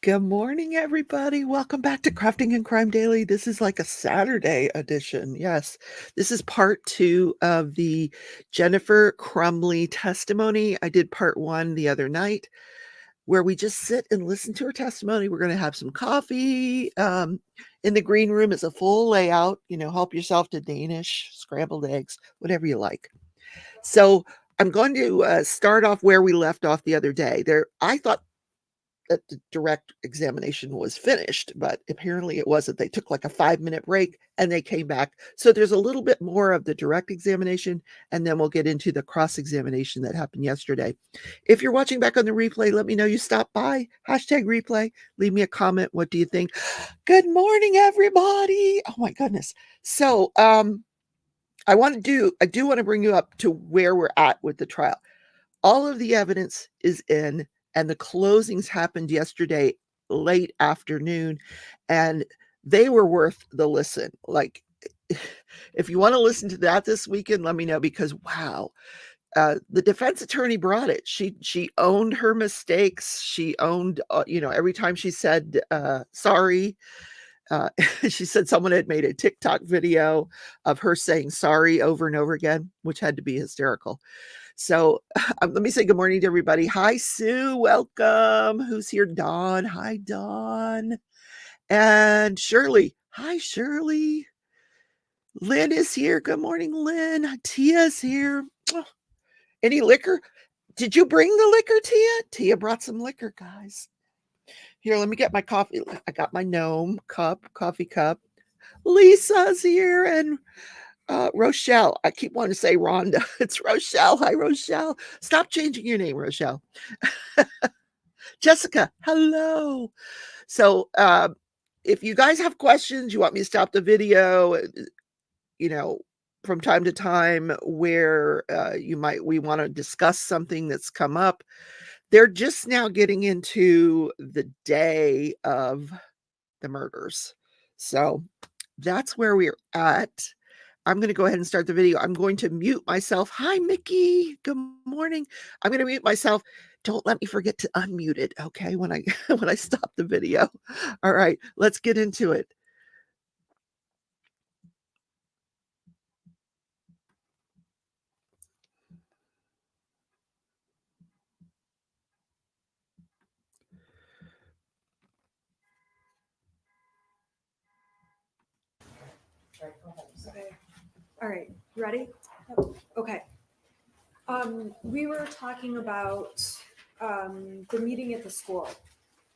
Good morning, everybody. Welcome back to Crafting and Crime Daily. This is like a Saturday edition. Yes, this is part 2 of the Jennifer Crumley testimony. I did part 1 the other night, where we just sit and listen to her testimony. We're going to have some coffee. In the green room is a full layout. Help yourself to Danish, scrambled eggs, whatever you like. So I'm going to start off where we left off the other day. I thought that the direct examination was finished, but apparently it wasn't. They took like a 5-minute break and they came back. So there's a little bit more of the direct examination, and then we'll get into the cross examination that happened yesterday. If you're watching back on the replay, let me know you stopped by. #replay. Leave me a comment. What do you think? Good morning, everybody. Oh my goodness. So I do want to bring you up to where we're at with the trial. All of the evidence is in, and the closings happened yesterday late afternoon, and they were worth the listen. Like, if you want to listen to that this weekend, let me know, because wow, the defense attorney brought it. She owned her mistakes. She owned, every time she said sorry. She said someone had made a TikTok video of her saying sorry over and over again, which had to be hysterical. So let me say good morning to everybody. Hi, Sue. Welcome. Who's here? Dawn. Hi, Dawn. And Shirley. Hi, Shirley. Lynn is here. Good morning, Lynn. Tia's here. Any liquor? Did you bring the liquor, Tia? Tia brought some liquor, guys. Here, let me get my coffee. I got my gnome coffee cup. Lisa's here, and Rochelle. I keep wanting to say Rhonda. It's Rochelle. Hi, Rochelle. Stop changing your name, Rochelle. Jessica, hello. So if you guys have questions, you want me to stop the video, from time to time, where we want to discuss something that's come up. They're just now getting into the day of the murders. So that's where we're at. I'm going to go ahead and start the video. I'm going to mute myself. Hi, Mickey. Good morning. I'm going to mute myself. Don't let me forget to unmute it, okay, when I stop the video. All right, let's get into it. Okay. All right. You ready? Okay. We were talking about the meeting at the school,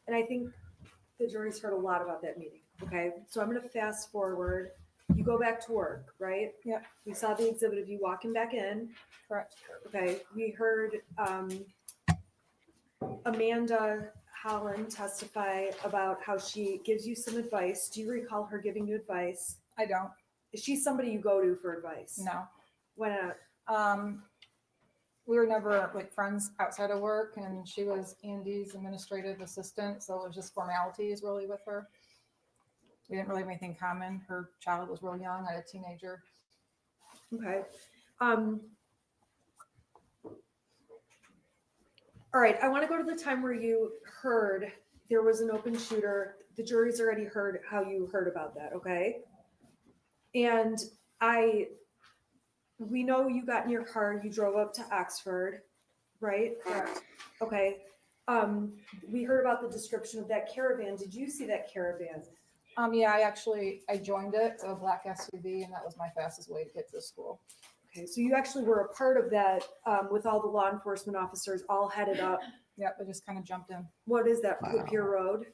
and I think the jury's heard a lot about that meeting. Okay. So I'm going to fast forward. You go back to work, right? Yep. We saw the exhibit of you walking back in. Correct. Okay. We heard Amanda Holland testify about how she gives you some advice. Do you recall her giving you advice? I don't. Is she somebody you go to for advice? No. Why not? We were never like friends outside of work, and she was Andy's administrative assistant, so it was just formalities really with her. We didn't really have anything common. Her child was real young. I had a teenager. Okay. All right. I want to go to the time where you heard there was an open shooter. The jury's already heard how you heard about that. Okay. And we know you got in your car, you drove up to Oxford, right? Correct. Okay. We heard about the description of that caravan. Did you see that caravan? Yeah, I joined it, a black SUV, and that was my fastest way to get to the school. Okay, so you actually were a part of that with all the law enforcement officers all headed up. Yep, I just kind of jumped in. What is that? Wow. Pier Road?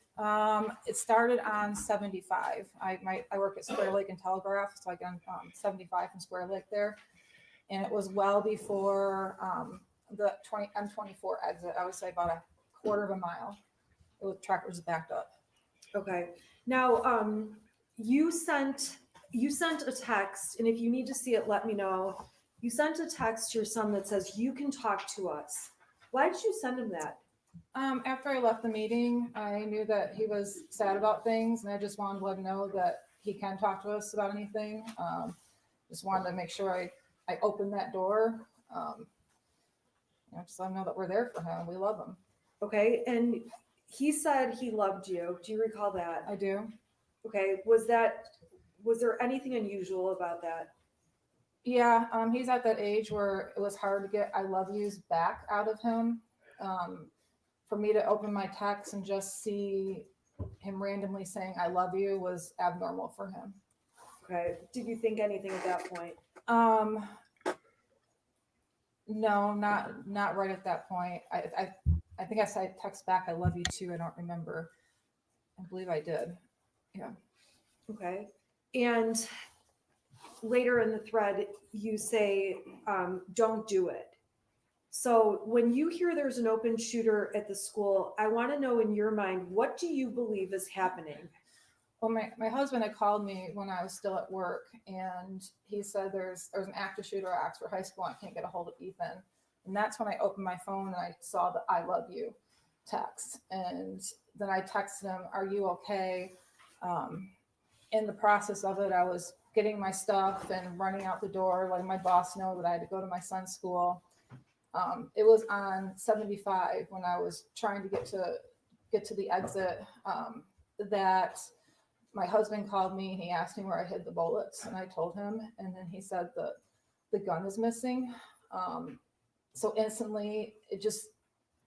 It started on 75. I work at Square Lake and Telegraph, so I got 75 from Square Lake there, and it was well before the M24 exit. I would say about a quarter of a mile. The tractor was backed up. Okay. Now, you sent a text, and if you need to see it, let me know. You sent a text to your son that says, "You can talk to us." Why did you send him that? After I left the meeting, I knew that he was sad about things, and I just wanted to let him know that he can talk to us about anything. Just wanted to make sure I opened that door. Just let him know that we're there for him. We love him. Okay. And he said he loved you. Do you recall that? I do. Okay. Was there anything unusual about that? Yeah, he's at that age where it was hard to get "I love yous" back out of him. For me to open my text and just see him randomly saying "I love you" was abnormal for him. Okay. Did you think anything at that point? Um, no, not right at that point. I think I said text back "I love you too." I don't remember. I believe I did. Yeah. Okay. And later in the thread, you say, don't do it. So when you hear there's an open shooter at the school, I want to know in your mind, what do you believe is happening? Well, my husband had called me when I was still at work, and he said there's an active shooter at Oxford High School. I can't get a hold of Ethan. And that's when I opened my phone and I saw the "I love you" text. And then I texted him, "Are you okay?" In the process of it, I was getting my stuff and running out the door, letting my boss know that I had to go to my son's school. It was on 75 when I was trying to get to the exit, that my husband called me and he asked me where I hid the bullets, and I told him, and then he said the gun is missing. So instantly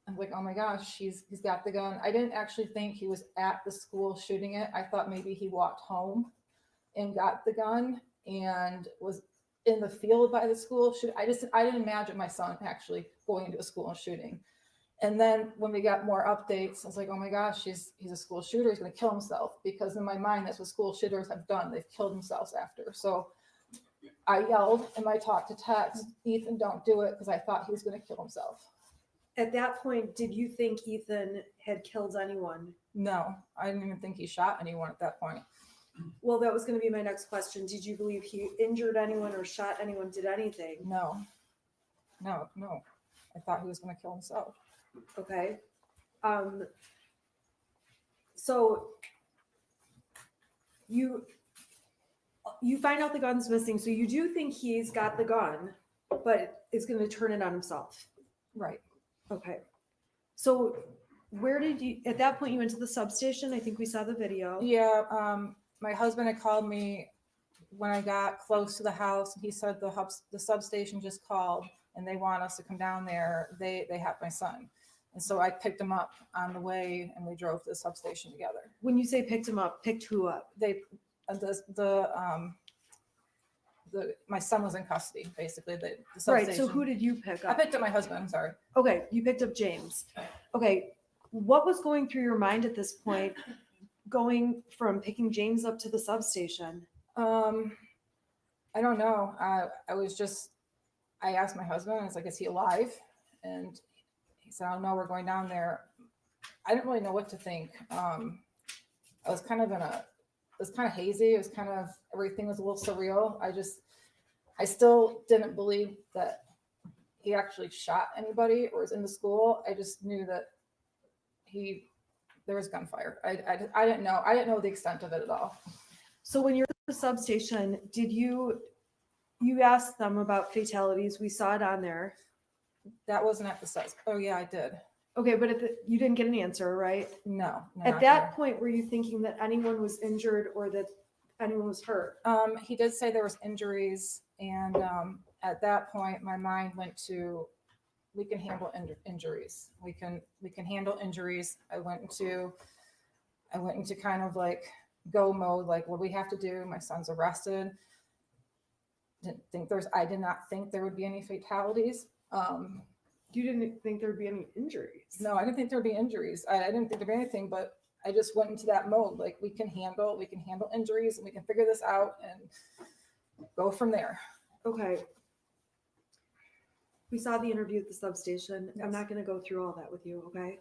I'm like, oh my gosh, he's got the gun. I didn't actually think he was at the school shooting it. I thought maybe he walked home and got the gun and was in the field by the school. I didn't imagine my son actually going into a school and shooting. And then when we got more updates, I was like, oh my gosh, he's a school shooter. He's going to kill himself, because in my mind, that's what school shooters have done. They've killed themselves after. So I yelled in my talk to text, "Ethan, don't do it," because I thought he was going to kill himself. At that point, did you think Ethan had killed anyone? No, I didn't even think he shot anyone at that point. Well, that was going to be my next question. Did you believe he injured anyone or shot anyone, did anything? No. I thought he was going to kill himself. Okay. So you find out the gun's missing. So you do think he's got the gun, but is going to turn it on himself. Right. Okay. So where did you, at that point, you went to the substation? I think we saw the video. Yeah. My husband had called me when I got close to the house, and he said the substation just called and they want us to come down there. They have my son. And so I picked him up on the way and we drove to the substation together. When you say picked him up, picked who up? My son was in custody, basically. The Right. So who did you pick I up? picked up my husband. I'm sorry. Okay. You picked up James. Okay. What was going through your mind at this point, going from picking James up to the substation? I don't know. I asked my husband, I was like, "Is he alive?" And he said, "Oh no, we're going down there." I didn't really know what to think. I was kind of it was kind of hazy. It was kind of, everything was a little surreal. I still didn't believe that he actually shot anybody or was in the school. I just knew that there was gunfire. I didn't know the extent of it at all. So when you're at the substation, did you asked them about fatalities? We saw it on there. That wasn't at the site. Oh yeah, I did. Okay, but you didn't get an answer, right? No. At that point, were you thinking that anyone was injured or that anyone was hurt? He did say there was injuries, and at that point, my mind went to, we can handle injuries. We can handle injuries. I went into kind of like go mode, like, what we have to do. My son's arrested. I did not think there would be any fatalities. You didn't think there'd be any injuries? No, I didn't think there'd be injuries. I didn't think there'd be anything, but I just went into that mode. Like, we can handle injuries, and we can figure this out and go from there. Okay. We saw the interview at the substation. Yes. I'm not going to go through all that with you. Okay.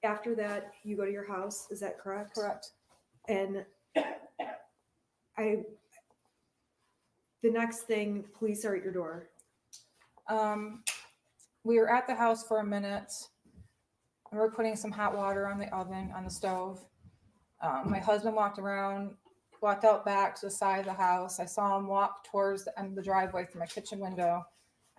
After that, you go to your house. Is that correct? Correct. And the next thing, police are at your door. We were at the house for a minute, and we were putting some hot water on the oven, on the stove. My husband walked out back to the side of the house. I saw him walk towards the end of the driveway through my kitchen window.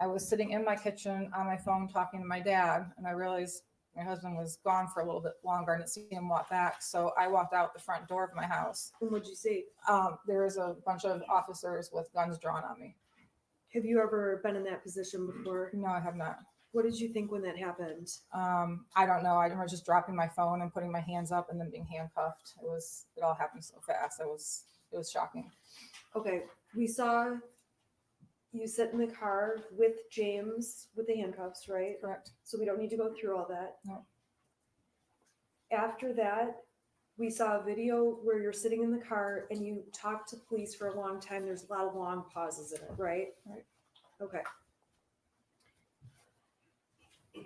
I was sitting in my kitchen on my phone talking to my dad, and I realized My husband was gone for a little bit longer. I didn't see him walk back. So I walked out the front door of my house. And what'd you see? There was a bunch of officers with guns drawn on me. Have you ever been in that position before? No, I have not. What did you think when that happened? I don't know. I remember just dropping my phone and putting my hands up and then being handcuffed. It all happened so fast. It was shocking. Okay, we saw you sit in the car with James with the handcuffs, right? Correct. So we don't need to go through all that. No. After that, we saw a video where you're sitting in the car and you talk to police for a long time. There's a lot of long pauses in it, right? Right. Okay.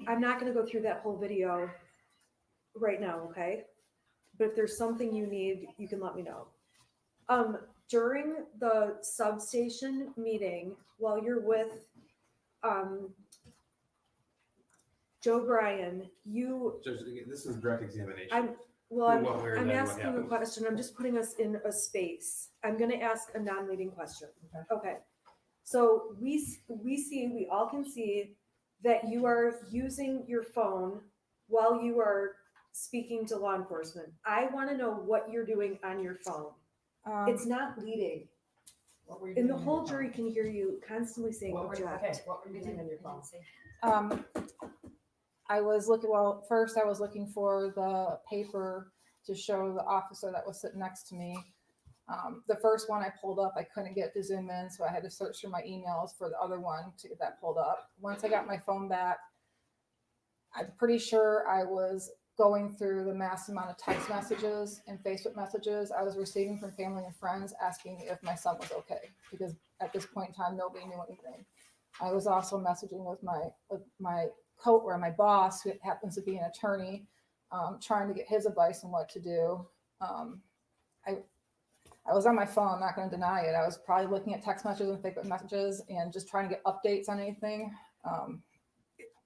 I'm not going to go through that whole video right now, okay? But if there's something you need, you can let me know. During the substation meeting, while you're with Joe Bryan, Judge, this is direct examination. I'm What, where, I'm when, what asking a happened? question. I'm just putting us in a space. I'm going to ask a non-leading question. Okay. So we all can see that you are using your phone while you are speaking to law enforcement. I want to know what you're doing on your phone. It's not leading. What were you And the doing on whole your jury phone? can hear you constantly saying What were you, object. okay, what were you doing on your phone? I was looking, well, first I was looking for the paper to show the officer that was sitting next to me. The first one I pulled up, I couldn't get to zoom in, so I had to search through my emails for the other one to get that pulled up. Once I got my phone back, I'm pretty sure I was going through the mass amount of text messages and Facebook messages I was receiving from family and friends asking me if my son was okay, because at this point in time, nobody knew anything. I was also messaging with my or my boss, who happens to be an attorney, trying to get his advice on what to do. I was on my phone, I'm not going to deny it. I was probably looking at text messages and Facebook messages and just trying to get updates on anything.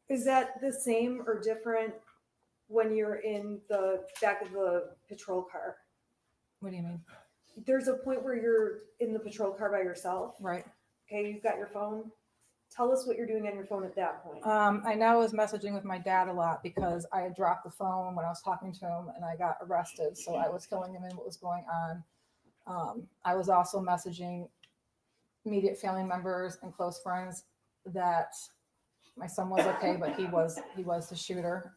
Is that the same or different when you're in the back of the patrol car? What do you mean? There's a point where you're in the patrol car by yourself. Right. Okay, you've got your phone. Tell us what you're doing on your phone at that point. I now was messaging with my dad a lot because I had dropped the phone when I was talking to him and I got arrested. So I was filling him in what was going on. I was also messaging immediate family members and close friends that my son was okay, but he was the shooter.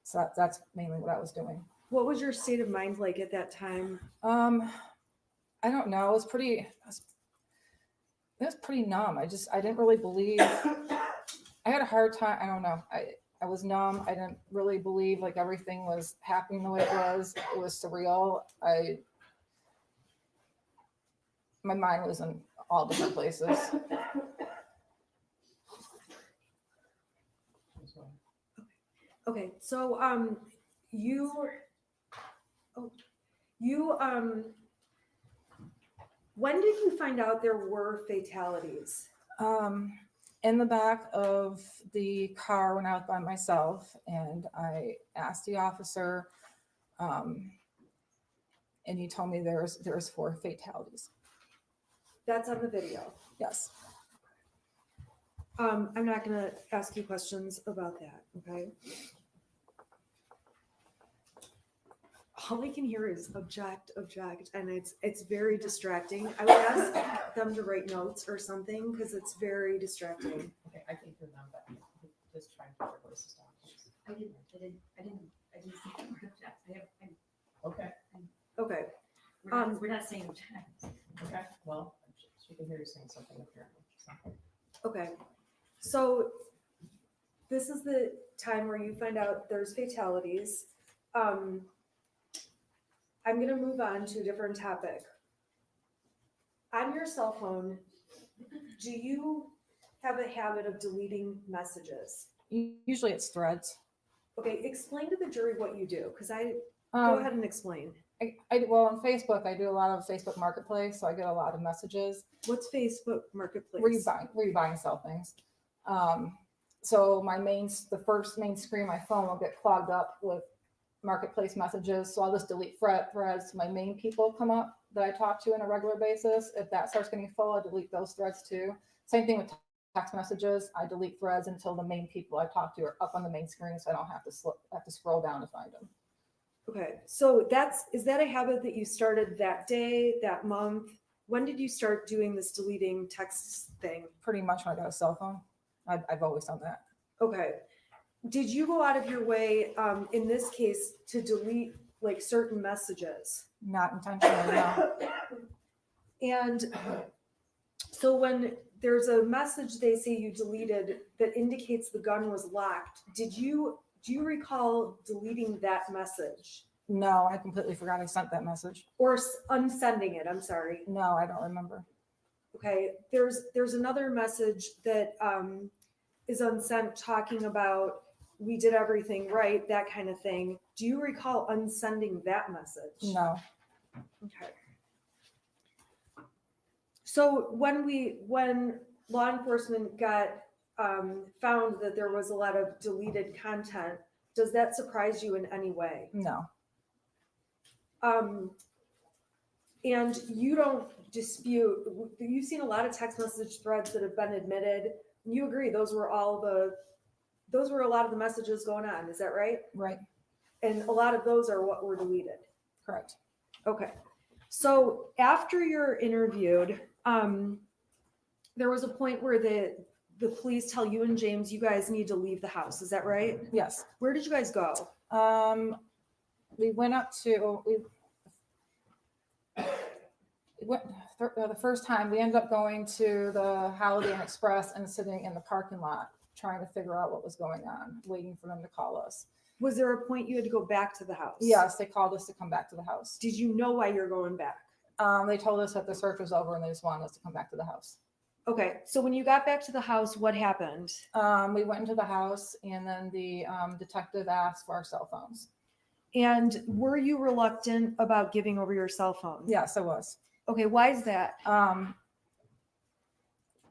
So that's mainly what I was doing. What was your state of mind like at that time? I don't know. It was pretty numb. I didn't really believe. I had a hard time. I don't know. I was numb. I didn't really believe like everything was happening the way it was. It was surreal. My mind was in all different places. Okay, so when did you find out there were fatalities? In the back of the car when I was by myself, and I asked the officer, and he told me there was 4 fatalities. That's on the video. Yes. I'm not gonna ask you questions about that, okay? All I can hear is object, and it's very distracting. I would ask them to write notes or something because it's very distracting. Okay, I can hear them, but just try and put your voices down. I didn't say the word object. Okay, Okay, We're not saying object. okay, well, she can hear you saying something apparently. So. okay. So this is the time where you find out there's fatalities. I'm gonna move on to a different topic. On your cell phone, do you have a habit of deleting messages? Usually it's threads. Okay, explain to the jury what you do, because go ahead and explain. Well, on Facebook, I do a lot of Facebook Marketplace, so I get a lot of messages. What's Facebook Marketplace? Where you buy and sell things. So the first main screen of my phone will get clogged up with Marketplace messages. So I'll just delete threads. My main people come up that I talk to on a regular basis. If that starts getting full, I delete those threads too. Same thing with text messages. I delete threads until the main people I talk to are up on the main screen, so I don't have to scroll down to find them. Okay, so is that a habit that you started that day, that month? When did you start doing this deleting texts thing? Pretty much when I got a cell phone. I've always done that. Okay. Did you go out of your way, in this case, to delete like certain messages? Not intentionally, no. And so when there's a message they say you deleted that indicates the gun was locked, do you recall deleting that message? No, I completely forgot I sent that message. Or unsending it, I'm sorry. No, I don't remember. Okay, there's another message that is unsent talking about we did everything right, that kind of thing. Do you recall unsending that message? No. Okay. So when law enforcement got found that there was a lot of deleted content, does that surprise you in any way? No. And you don't dispute, you've seen a lot of text message threads that have been admitted. You agree those were a lot of the messages going on, is that right? Right. And a lot of those are what were deleted. Correct. Okay. So after you're interviewed, there was a point where the police tell you and James, you guys need to leave the house. Is that right? Yes. Where did you guys go? We went up to, the first time we ended up going to the Holiday Inn Express and sitting in the parking lot trying to figure out what was going on, waiting for them to call us. Was there a point you had to go back to the house? Yes, they called us to come back to the house. Did you know why you're going back? They told us that the search was over and they just wanted us to come back to the house. Okay, so when you got back to the house, what happened? We went into the house and then the detective asked for our cell phones. And were you reluctant about giving over your cell phone? Yes, I was. Okay, why is that?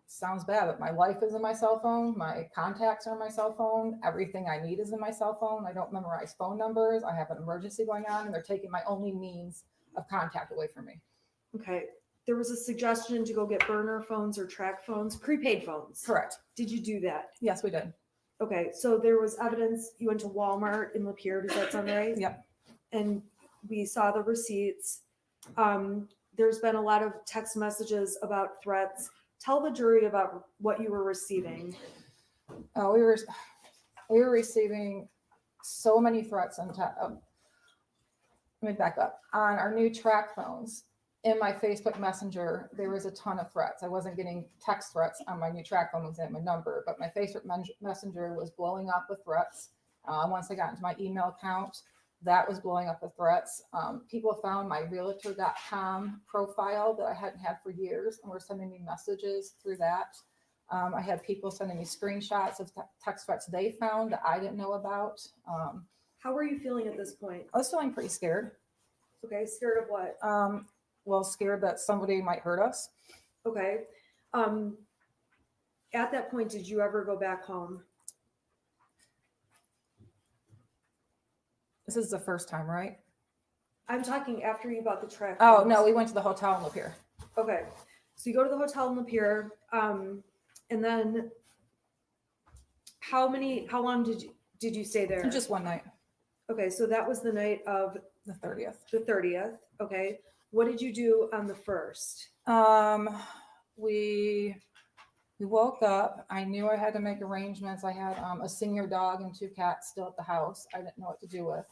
Sounds bad, but my life is in my cell phone. My contacts are in my cell phone. Everything I need is in my cell phone. I don't memorize phone numbers. I have an emergency going on and they're taking my only means of contact away from me. Okay, there was a suggestion to go get burner phones or track phones, prepaid phones. Correct. Did you do that? Yes, we did. Okay, so there was evidence, you went to Walmart in Lapeer, does that sound right? Yep. And we saw the receipts. There's been a lot of text messages about threats. Tell the jury about what you were receiving. We were receiving so many threats on let me back up. On our new track phones, in my Facebook Messenger, there was a ton of threats. I wasn't getting text threats on my new track phone because I had my number, but my Facebook Messenger was blowing up with threats. Once I got into my email account, that was blowing up with threats. People found my realtor.com profile that I hadn't had for years and were sending me messages through that. I had people sending me screenshots of text threats they found that I didn't know about. How were you feeling at this point? I was feeling pretty scared. Okay, scared of what? Well, scared that somebody might hurt us. Okay. At that point, did you ever go back home? This is the first time, right? I'm talking after you bought the track. Oh, phones. no, we went to the hotel in Lapeer. Okay, so you go to the hotel in Lapeer, and then how long did you stay there? Just one night, Okay, so that was the night of the 30th. the 30th. Okay, what did you do on the 1st? We woke up. I knew I had to make arrangements. I had a senior dog and 2 cats still at the house. I didn't know what to do with.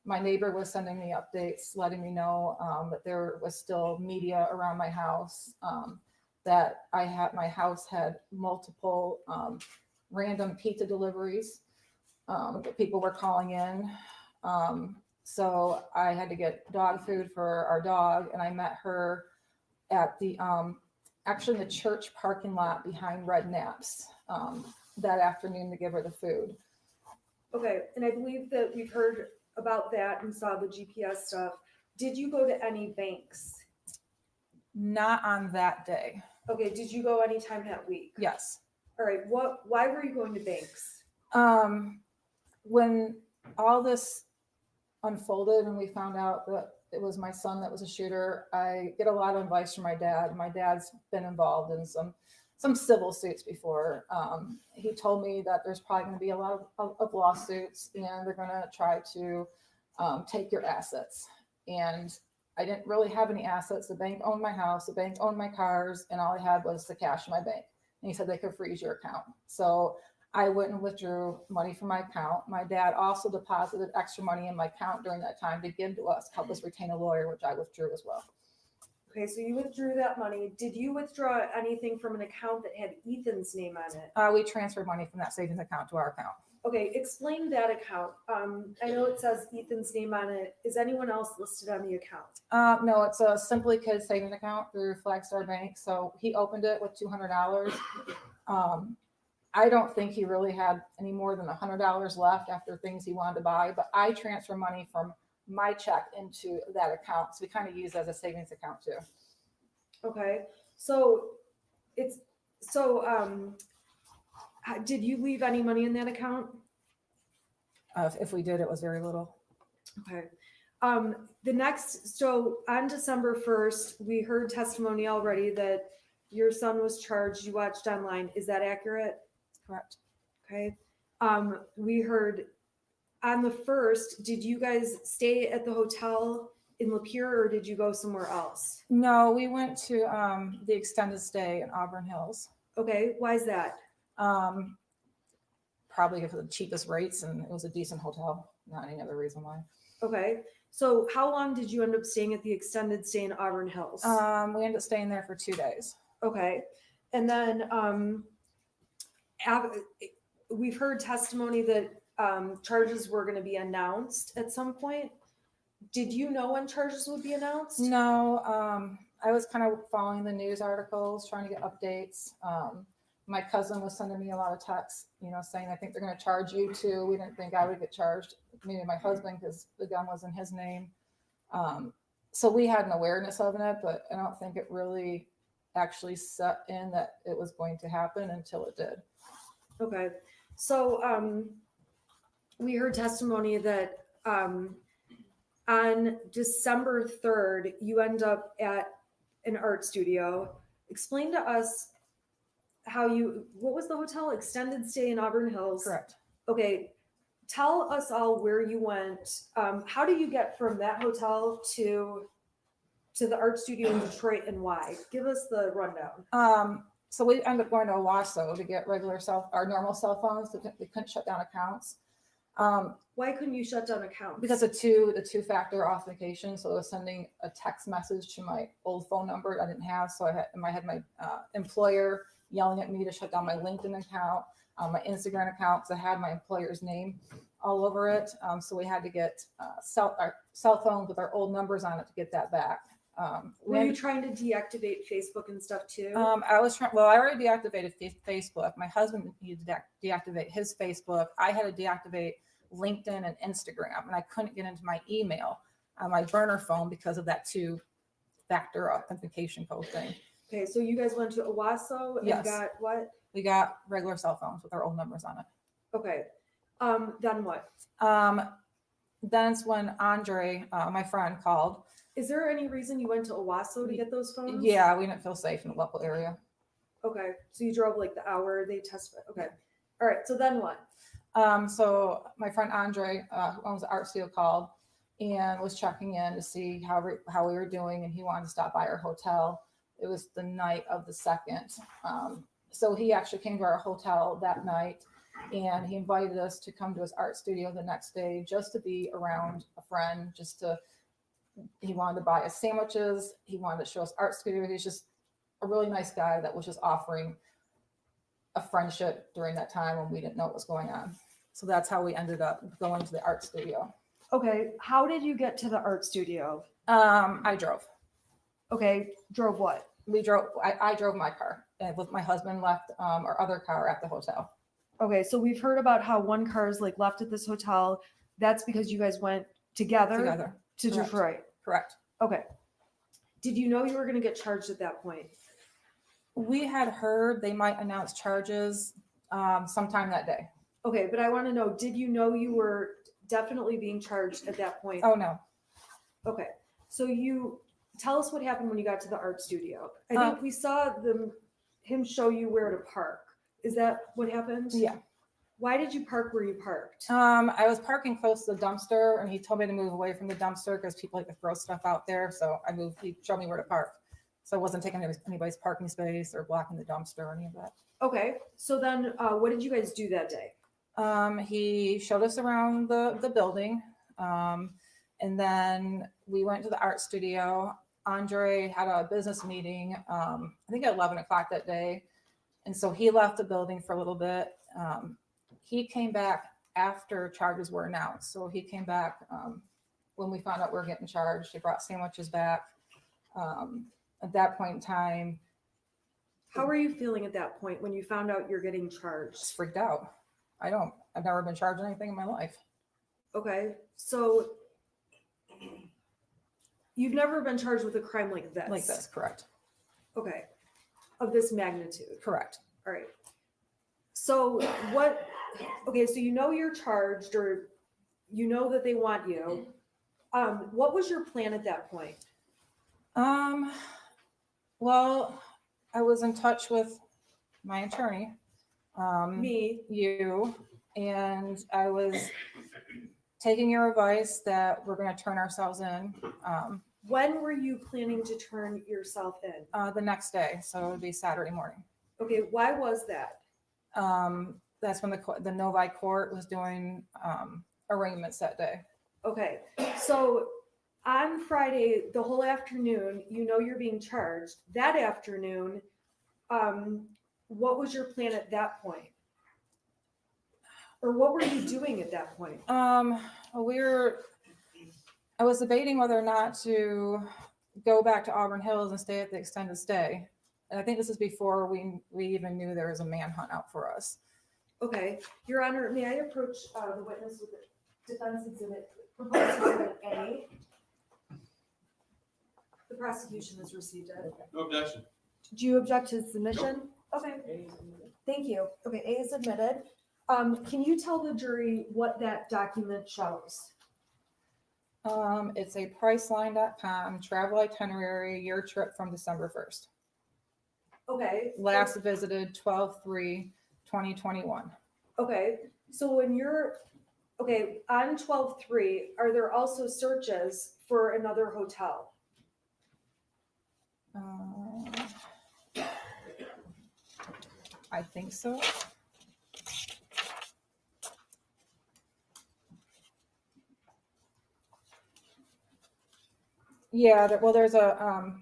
My neighbor was sending me updates, letting me know that there was still media around my house, that my house had multiple random pizza deliveries that people were calling in. So I had to get dog food for our dog, and I met her at the actually in the church parking lot behind Red Naps that afternoon to give her the food. Okay, and I believe that we've heard about that and saw the GPS stuff. Did you go to any banks? Not on that day. Okay, did you go anytime that week? Yes. All right, why were you going to banks? When all this unfolded and we found out that it was my son that was a shooter, I get a lot of advice from my dad. My dad's been involved in some some civil suits before. He told me that there's probably going to be a lot of lawsuits, and they're going to try to take your assets. And I didn't really have any assets. The bank owned my house, the bank owned my cars, and all I had was the cash in my bank. And he said they could freeze your account. So I went and withdrew money from my account. My dad also deposited extra money in my account during that time to give to us, help us retain a lawyer, which I withdrew as well. Okay, so you withdrew that money. Did you withdraw anything from an account that had Ethan's name on it? We transferred money from that savings account to our account. Okay, explain that account. I know it says Ethan's name on it. Is anyone else listed on the account? No, it's a Simply Kids savings account through Flagstar Bank. So he opened it with $200. I don't think he really had any more than $100 left after things he wanted to buy, but I transfer money from my check into that account. So we kind of use it as a savings account too. Okay, did you leave any money in that account? If we did, it was very little. Okay. So on December 1st, we heard testimony already that your son was charged. You watched online. Is that accurate? Correct. Okay. We heard on the 1st, did you guys stay at the hotel in Lapeer or did you go somewhere else? No, we went to the extended stay in Auburn Hills. Okay. Why is that? Probably for the cheapest rates, and it was a decent hotel. Not any other reason why. Okay. So how long did you end up staying at the extended stay in Auburn Hills? We ended up staying there for 2 days. Okay. And then we've heard testimony that charges were going to be announced at some point. Did you know when charges would be announced? No, I was kind of following the news articles, trying to get updates. My cousin was sending me a lot of texts, saying, I think they're going to charge you too. We didn't think I would get charged, maybe my husband, because the gun was in his name. So we had an awareness of it, but I don't think it really actually set in that it was going to happen until it did. Okay. So we heard testimony that on December 3rd, you end up at an art studio. Explain to us what was the hotel? Extended stay in Auburn Hills. Correct. Okay. Tell us all where you went. How do you get from that hotel to the art studio in Detroit and why? Give us the rundown. So we ended up going to Owasso to get our normal cell phones. We couldn't shut down accounts. Why couldn't you shut down accounts? Because the two-factor authentication. So I was sending a text message to my old phone number I didn't have. So I had my employer yelling at me to shut down my LinkedIn account, my Instagram account, because I had my employer's name all over it. So we had to get cell phones with our old numbers on it to get that back. Were you trying to deactivate Facebook and stuff too? I already deactivated Facebook. My husband needed to deactivate his Facebook. I had to deactivate LinkedIn and Instagram, and I couldn't get into my email on my burner phone because of that two-factor authentication code thing. Okay, so you guys went to Owasso and Yes. got what? We got regular cell phones with our old numbers on it. Okay. Then what? Then it's when Andre, my friend, called. Is there any reason you went to Owasso to get those phones? Yeah, we didn't feel safe in the local area. Okay, so you drove like the hour they testified. Okay. All right, so then what? So my friend Andre, who owns the art studio, called and was checking in to see how we were doing, and he wanted to stop by our hotel. It was the night of the 2nd. So he actually came to our hotel that night, and he invited us to come to his art studio the next day just to be around a friend, he wanted to buy us sandwiches. He wanted to show us art studio. He's just a really nice guy that was just offering a friendship during that time when we didn't know what was going on. So that's how we ended up going to the art studio. Okay, how did you get to the art studio? I drove. Okay, drove what? I drove my car, and with my husband left our other car at the hotel. Okay, so we've heard about how one car is like left at this hotel. That's because you guys went together to Correct. Detroit. Correct. Okay. Did you know you were going to get charged at that point? We had heard they might announce charges sometime that day. Okay, but I want to know, did you know you were definitely being charged at that point? Oh, no. Okay. So you tell us what happened when you got to the art studio. I think we saw him show you where to park. Is that what happened? Yeah. Why did you park where you parked? I was parking close to the dumpster, and he told me to move away from the dumpster because people like to throw stuff out there. So I moved. He showed me where to park, so I wasn't taking anybody's parking space or blocking the dumpster or any of that. Okay, so then what did you guys do that day? He showed us around the building, and then we went to the art studio. Andre had a business meeting, I think at 11 o'clock that day, and so he left the building for a little bit. He came back after charges were announced. So he came back when we found out we were getting charged. He brought sandwiches back. At that point in time, How were you feeling at that point when you found out you're getting charged? just freaked out. I've never been charged anything in my life. Okay, so you've never been charged with a crime like this? Like this, correct. Okay, of this magnitude. Correct. All right. So what, okay, so you know you're charged, or you know that they want you. What was your plan at that point? Well, I was in touch with my attorney, Me, you, and I was taking your advice that we're going to turn ourselves in when were you planning to turn yourself in? the next day. So it would be Saturday morning. Okay, why was that? That's when the Novi court was doing arraignments that day. Okay, so on Friday, the whole afternoon, you know you're being charged. That afternoon, what was your plan at that point? Or what were you doing at that point? I was debating whether or not to go back to Auburn Hills and stay at the extended stay. And I think this is before we even knew there was a manhunt out for us. Okay, Your Honor, may I approach the witness with the defense exhibit, proposed exhibit A? The prosecution has received it. No objection. Do you object to submission? Okay, thank you. Okay, A is admitted. Can you tell the jury what that document shows? It's a Priceline.com travel itinerary, your trip from December 1st. Okay. Last visited 12/3/2021. Okay, so when you're, okay, on 12/3, are there also searches for another hotel? I think so. Yeah, there's a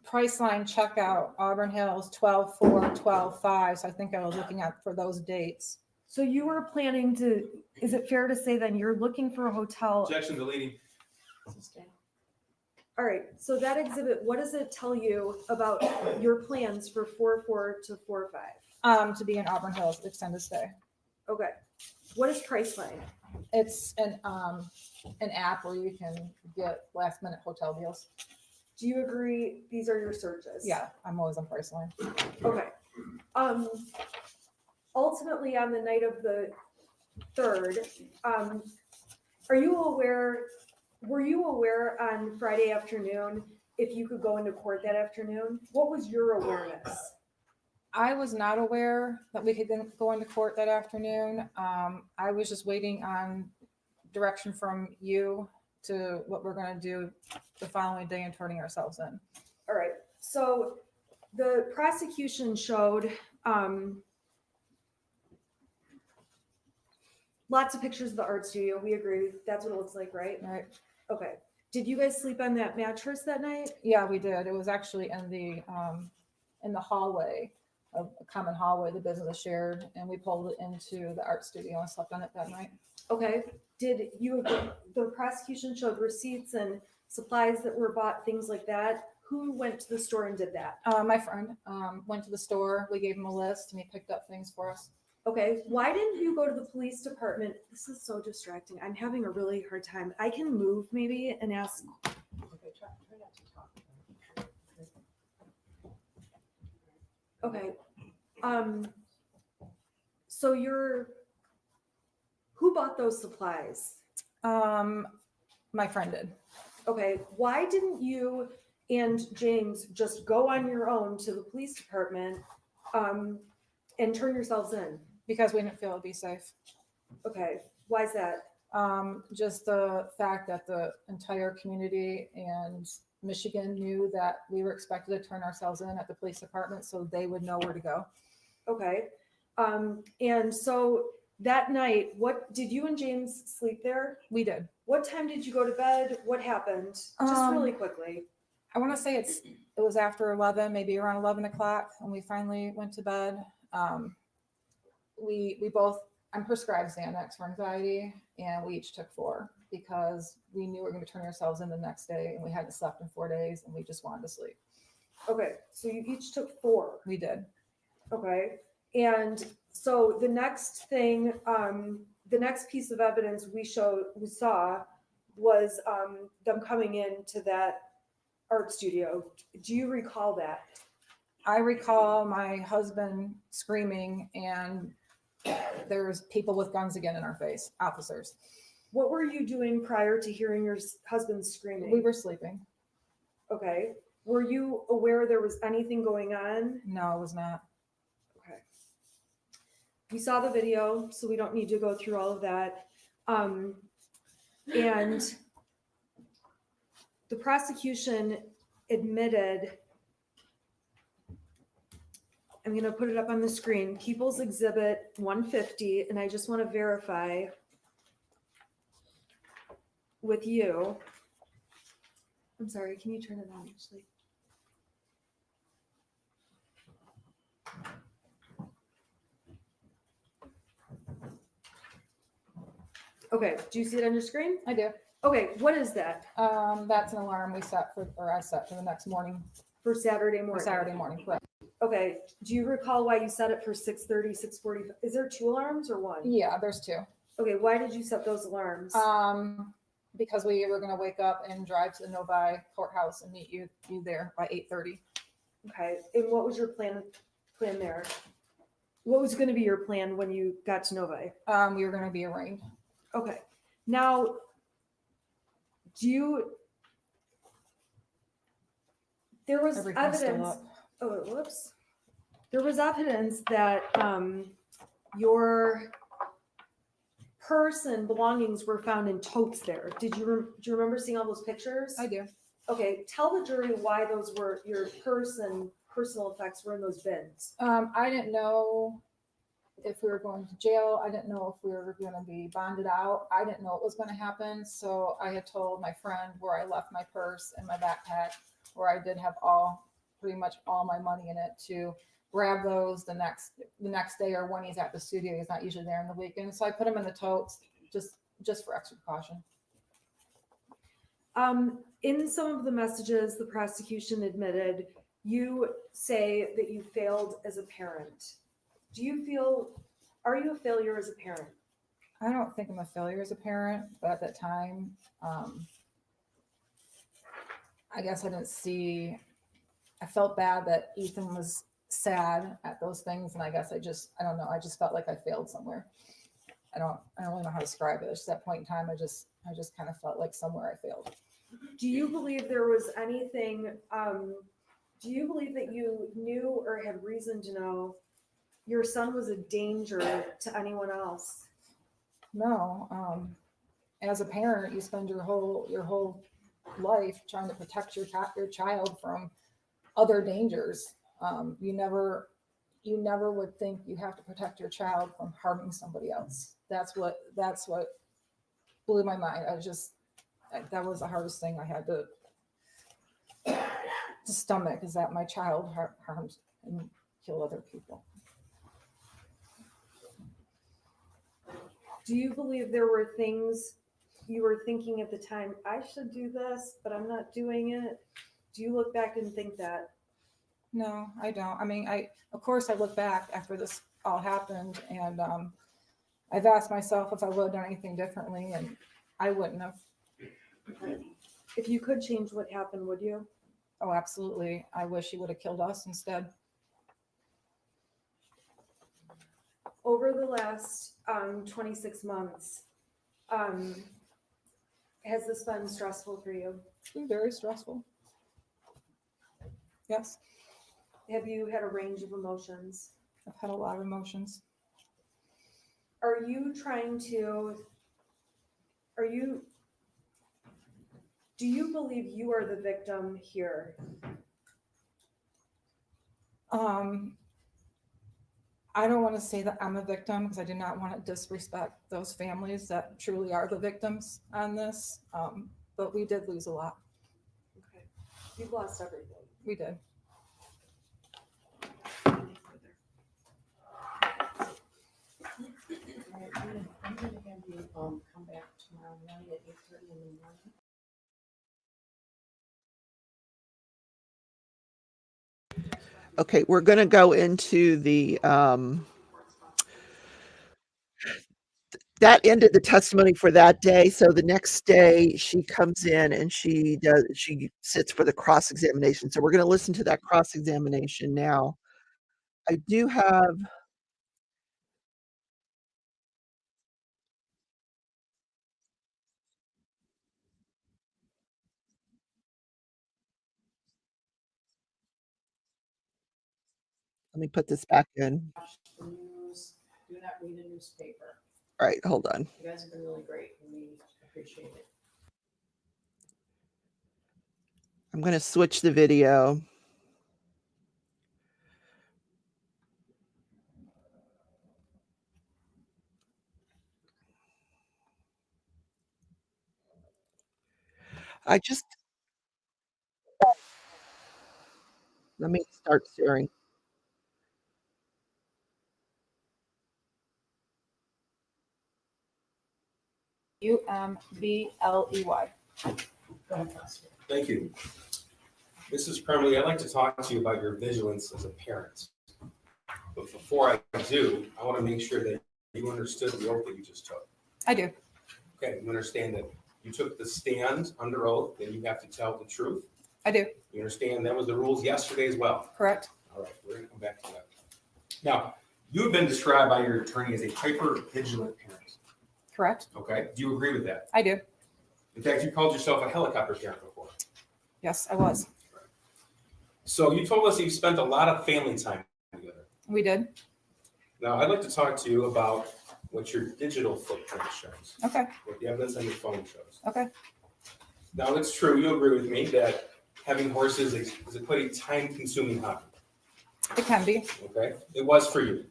Priceline checkout, Auburn Hills, 12/4/12/5. So I think I was looking at for those dates. So you were planning to, is it fair to say then you're looking for a hotel? Objection deleting. All right, so that exhibit, what does it tell you about your plans for 4/4 to 4/5? To be in Auburn Hills, extended stay. Okay, what is Priceline? It's an app where you can get last minute hotel deals. Do you agree these are your searches? Yeah, I'm always on Priceline. Okay. Ultimately, on the night of the 3rd, were you aware on Friday afternoon if you could go into court that afternoon? What was your awareness? I was not aware that we could go into court that afternoon. I was just waiting on direction from you to what we're going to do the following day and turning ourselves in. All right, so the prosecution showed lots of pictures of the art studio. We agree, that's what it looks like, right? Right. Okay. Did you guys sleep on that mattress that night? Yeah, we did. It was actually in the hallway, a common hallway the business shared, and we pulled it into the art studio and slept on it that night. Okay. Did you, the prosecution showed receipts and supplies that were bought, things like that. Who went to the store and did that? My friend went to the store. We gave him a list, and he picked up things for us. Okay. Why didn't you go to the police department? This is so distracting. I'm having a really hard time. I can move maybe and ask. Okay, try not to talk. Okay. So who bought those supplies? My friend did. Okay. Why didn't you and James just go on your own to the police department and turn yourselves in? because we didn't feel it'd be safe. Okay, why is that? Just the fact that the entire community and Michigan knew that we were expected to turn ourselves in at the police department, so they would know where to go. Okay. And so that night, what did you and James sleep there? We did. What time did you go to bed? What happened? Just really quickly. I want to say it was after 11, maybe around 11 o'clock when we finally went to bed. We both, I'm prescribed Xanax for anxiety, and we each took 4 because we knew we were going to turn ourselves in the next day, and we hadn't slept in 4 days, and we just wanted to sleep. Okay, so you each took 4. We did. Okay, and so the next thing, the next piece of evidence we saw was them coming into that art studio. Do you recall that? I recall my husband screaming, and there's people with guns again in our face, officers. What were you doing prior to hearing your husband screaming? We were sleeping. Okay. Were you aware there was anything going on? No, it was not. Okay. We saw the video, so we don't need to go through all of that. And the prosecution admitted, I'm going to put it up on the screen, People's Exhibit 150, and I just want to verify with you. I'm sorry, can you turn it on, actually? Okay, do you see it on your screen? I do. Okay, what is that That's an alarm we set for, or I set for the next morning, for Saturday for morning? Saturday morning, correct? Okay, do you recall why you set it for 6:30, 6:45? Is there 2 alarms or 1? Yeah, there's 2. Okay, why did you set those alarms? Because we were going to wake up and drive to the Novi courthouse and meet you there by 8:30. Okay, and what was your plan there? What was going to be your plan when you got to Novi? We were going to be arraigned. Okay, now, there was Everything's still evidence, up. oh, whoops. There was evidence that your purse and belongings were found in totes there. Do you remember seeing all those pictures? I do. Okay, tell the jury why those were, your purse and personal effects were in those bins. I didn't know if we were going to jail. I didn't know if we were going to be bonded out. I didn't know what was going to happen. So I had told my friend where I left my purse and my backpack, where I did have pretty much all my money in it, to grab those the next day, or when he's at the studio. He's not usually there in the weekend. So I put them in the totes just for extra precaution. In some of the messages the prosecution admitted, you say that you failed as a parent. Are you a failure as a parent? I don't think I'm a failure as a parent, but at that time, I guess I felt bad that Ethan was sad at those things. And I guess I don't know. I just felt like I failed somewhere. I don't really know how to describe it. It's just that point in time, I just kind of felt like somewhere I failed. Do you believe there was anything, do you believe that you knew or had reason to know your son was a danger to anyone else? No. As a parent, you spend your whole life trying to protect your child from other dangers. You never would think you have to protect your child from harming somebody else. That's what blew my mind. That was the hardest thing I had to stomach, is that my child harms and kill other people. Do you believe there were things you were thinking at the time, I should do this, but I'm not doing it? Do you look back and think that? No, I don't. I mean, of course I look back after this all happened, and I've asked myself if I would have done anything differently, and I wouldn't have. If you could change what happened, would you? Oh, absolutely. I wish he would have killed us instead. Over the last 26 months, has this been stressful for you? It's been very stressful. Yes, Have you had a range of emotions? I've had a lot of emotions. Are you trying to, do you believe you are the victim here? I don't want to say that I'm a victim because I do not want to disrespect those families that truly are the victims on this. But we did lose a lot. Okay. You've lost everything. We did. I'm gonna have you, come back tomorrow morning at 8:30 in the morning. Okay, we're gonna go into the, that ended the testimony for that day. So the next day she comes in and she sits for the cross-examination. So we're gonna listen to that cross-examination now. I do have let me put this back in. Watch the news, do not read a newspaper. All right, hold on. You guys have been really great and we appreciate it. I'm gonna switch the video. Let me start sharing. UMBLEY. Go ahead, Foster. Thank you. Mrs. Crumley, I'd like to talk to you about your vigilance as a parent. But before I do, I want to make sure that you understood the oath that you just took. I do. Okay, you understand that you took the stand under oath, and you have to tell the truth. I do. You understand that was the rules yesterday as well. Correct. All right, we're gonna come back to that. Now, you have been described by your attorney as a hyper vigilant parent. Correct. Okay, do you agree with that? I do. In fact, you called yourself a helicopter parent before. Yes, I was. So you told us that you spent a lot of family time together. We did. Now, I'd like to talk to you about what your digital footprint shows, Okay. what the evidence on your phone shows. Okay. Now, it's true, you agree with me that having horses is quite a time-consuming hobby, It can be. okay? It was for you,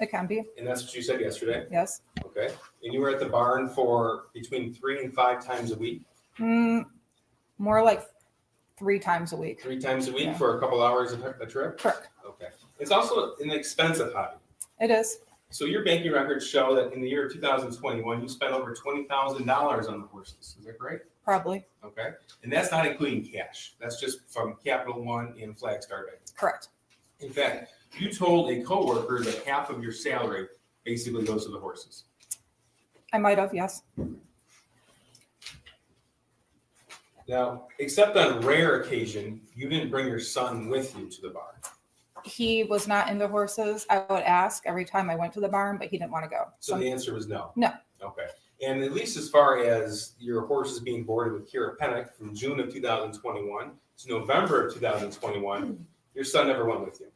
It can be. and that's what you said yesterday, Yes. okay? And you were at the barn for between 3 and 5 times a week, More like 3 times a week. 3 times a week Yeah. for a couple hours a trip? Correct. Okay. It's also an expensive hobby. It is. So your banking records show that in the year 2021, you spent over $20,000 on the horses. Is that correct? Probably. Okay. And that's not including cash. That's just from Capital One and Flagstar Bank. Correct. In fact, you told a coworker that half of your salary basically goes to the horses. I might have. Yes. Now, except on rare occasion, you didn't bring your son with you to the barn. He was not into horses. I would ask every time I went to the barn, but he didn't want to go. So the answer was no. No. Okay. And at least as far as your horses being boarded with Kira Pennock from June of 2021 to November of 2021, your son never went with you.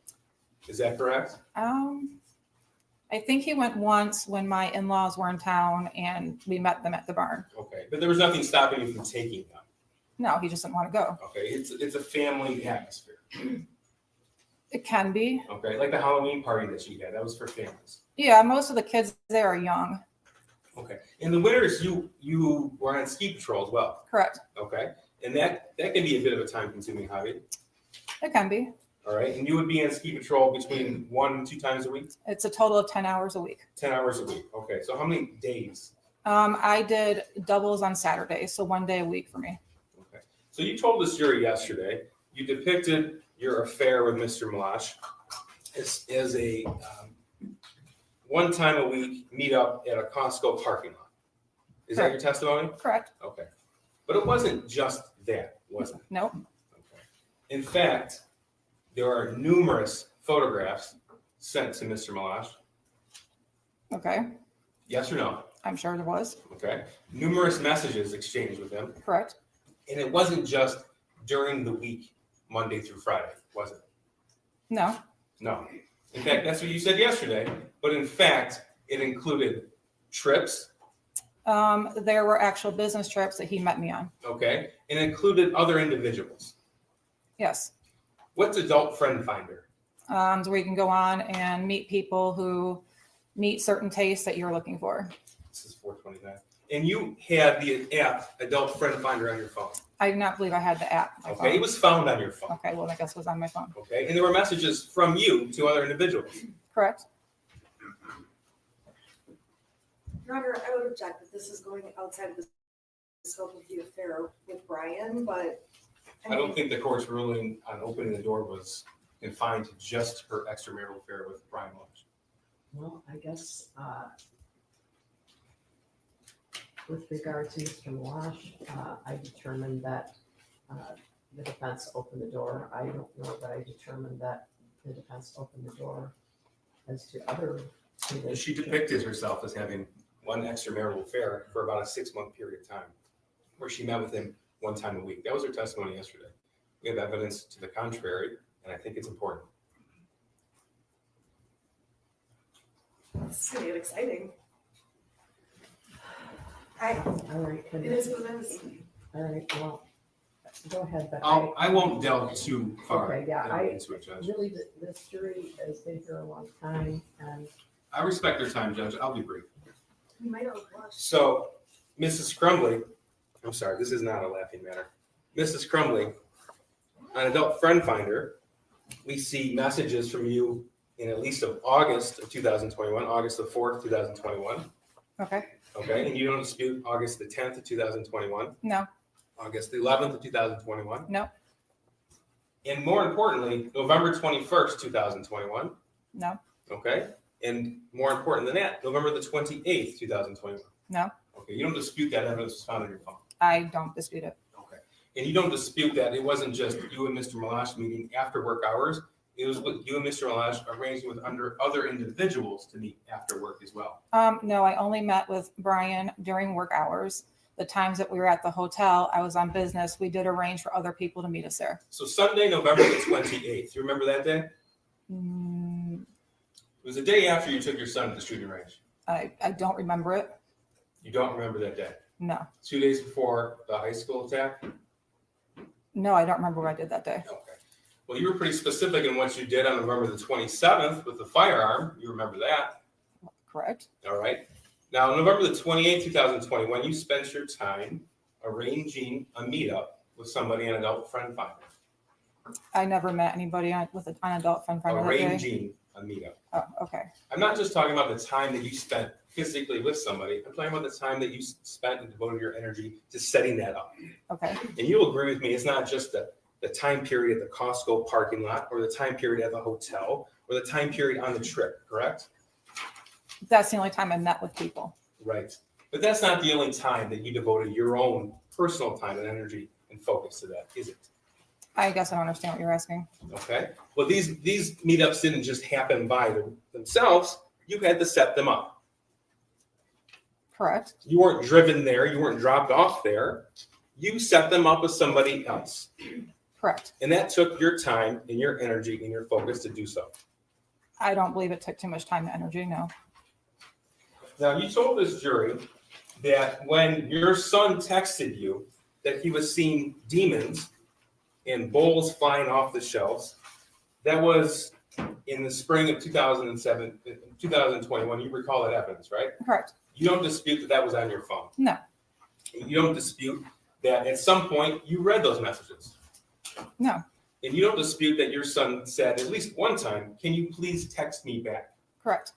Is that correct? I think he went once when my in-laws were in town and we met them at the barn. Okay. But there was nothing stopping you from taking them. No, he just didn't want to go. Okay. It's a family atmosphere. It can be. Okay. Like the Halloween party that you had, that was for families. Yeah, most of the kids there are young. Okay. In the winters, you were on ski patrol as well. Correct. Okay. And that can be a bit of a time-consuming hobby. It can be. All right. And you would be on ski patrol between 1 and 2 times a week? It's a total of 10 hours a week. 10 hours a week. Okay. So how many days? I did doubles on Saturdays, so 1 day a week for me. Okay. So you told this jury yesterday, you depicted your affair with Mr. Malash as a one time a week meet up at a Costco parking lot. Is that your testimony? Correct. Okay. But it wasn't just that, was it? No. Okay. In fact, there are numerous photographs sent to Mr. Malash. Okay. Yes or no? I'm sure there was. Okay. Numerous messages exchanged with him. Correct. And it wasn't just during the week, Monday through Friday, was it? No, No. In fact, that's what you said yesterday, but in fact, it included trips, there were actual business trips that he met me on. okay, and included other individuals. Yes. What's Adult Friend Finder? So where you can go on and meet people who meet certain tastes that you're looking for. This is 429. And you had the app Adult Friend Finder on your phone. I do not believe I had the app. on my Okay, it phone. was found on your phone. Okay, well, I guess it was on my phone. Okay, and there were messages from you to other individuals. Correct. Your Honor, I would object that this is going outside of the scope of the affair with Brian, but. I don't think the court's ruling on opening the door was confined to just her extramarital affair with Brian Welch. Well, I guess, with regard to Mr. Malash, I determined that, the defense opened the door. I don't know that I determined that the defense opened the door as to other. She depicted herself as having one extramarital affair for about a 6-month period of time, where she met with him one time a week. That was her testimony yesterday. We have evidence to the contrary, and I think it's important. This is gonna get exciting. All right, it is what it is. all right, well, go ahead, but I won't delve too far Okay, yeah, into it, Judge. really, this jury has been here a long time, and I respect their time, Judge. I'll be brief. You might have blushed. So, Mrs. Crumbly, I'm sorry, this is not a laughing matter. Mrs. Crumbly, on Adult Friend Finder, we see messages from you in at least of August of 2021, August the 4th, 2021. Okay. Okay, and you don't dispute August the 10th of 2021, No, August the 11th of 2021. no, And more importantly, November 21st, 2021. no, Okay, and more important than that, November the 28th, 2021. no. Okay, you don't dispute that evidence was found on your phone. I don't dispute it. Okay, and you don't dispute that it wasn't just you and Mr. Malash meeting after work hours. It was with you and Mr. Malash arranging with other individuals to meet after work as well. No, I only met with Brian during work hours. The times that we were at the hotel, I was on business. We did arrange for other people to meet us there. So Sunday, November the 28th, you remember that day? Mm, It was the day after you took your son to the shooting range. I don't remember it. You don't remember that day? No, 2 days before the high school attack? no, I don't remember what I did that day. Okay. Well, you were pretty specific in what you did on November the 27th with the firearm. You remember that? Correct. All right. Now, November the 28th, 2021, you spent your time arranging a meetup with somebody on Adult Friend Finder. I never met anybody on Adult Friend Finder that day. Arranging a meetup. Oh, okay. I'm not just talking about the time that you spent physically with somebody. I'm talking about the time that you spent and devoted your energy to setting that up. Okay. And you'll agree with me, it's not just the time period at the Costco parking lot or the time period at the hotel or the time period on the trip, correct? That's the only time I met with people. Right. But that's not the only time that you devoted your own personal time and energy and focus to that, is it? I guess I don't understand what you're asking. Okay. Well, these meetups didn't just happen by themselves. You had to set them up. Correct. You weren't driven there. You weren't dropped off there. You set them up with somebody else. Correct. And that took your time and your energy and your focus to do so. I don't believe it took too much time and energy. No. Now, you told this jury that when your son texted you that he was seeing demons and bowls flying off the shelves, that was in the spring of 2021. You recall that evidence, right? Correct. You don't dispute that that was on your phone. No. You don't dispute that at some point you read those messages. No. And you don't dispute that your son said at least one time, "Can you please text me back?" Correct.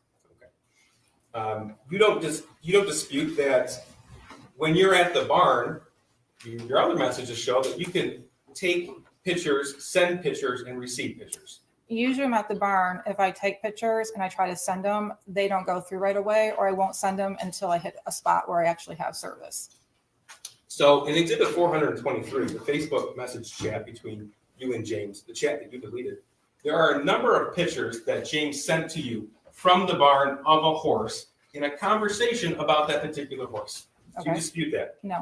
You don't dispute that when you're at the barn, your other messages show that you can take pictures, send pictures, and receive pictures. Usually I'm at the barn. If I take pictures and I try to send them, they don't go through right away, or I won't send them until I hit a spot where I actually have service. So in Exhibit 423, the Facebook message chat between you and James, the chat that you deleted, there are a number of pictures that James sent to you from the barn of a horse in a conversation about that particular horse. Do you Okay. dispute that? No,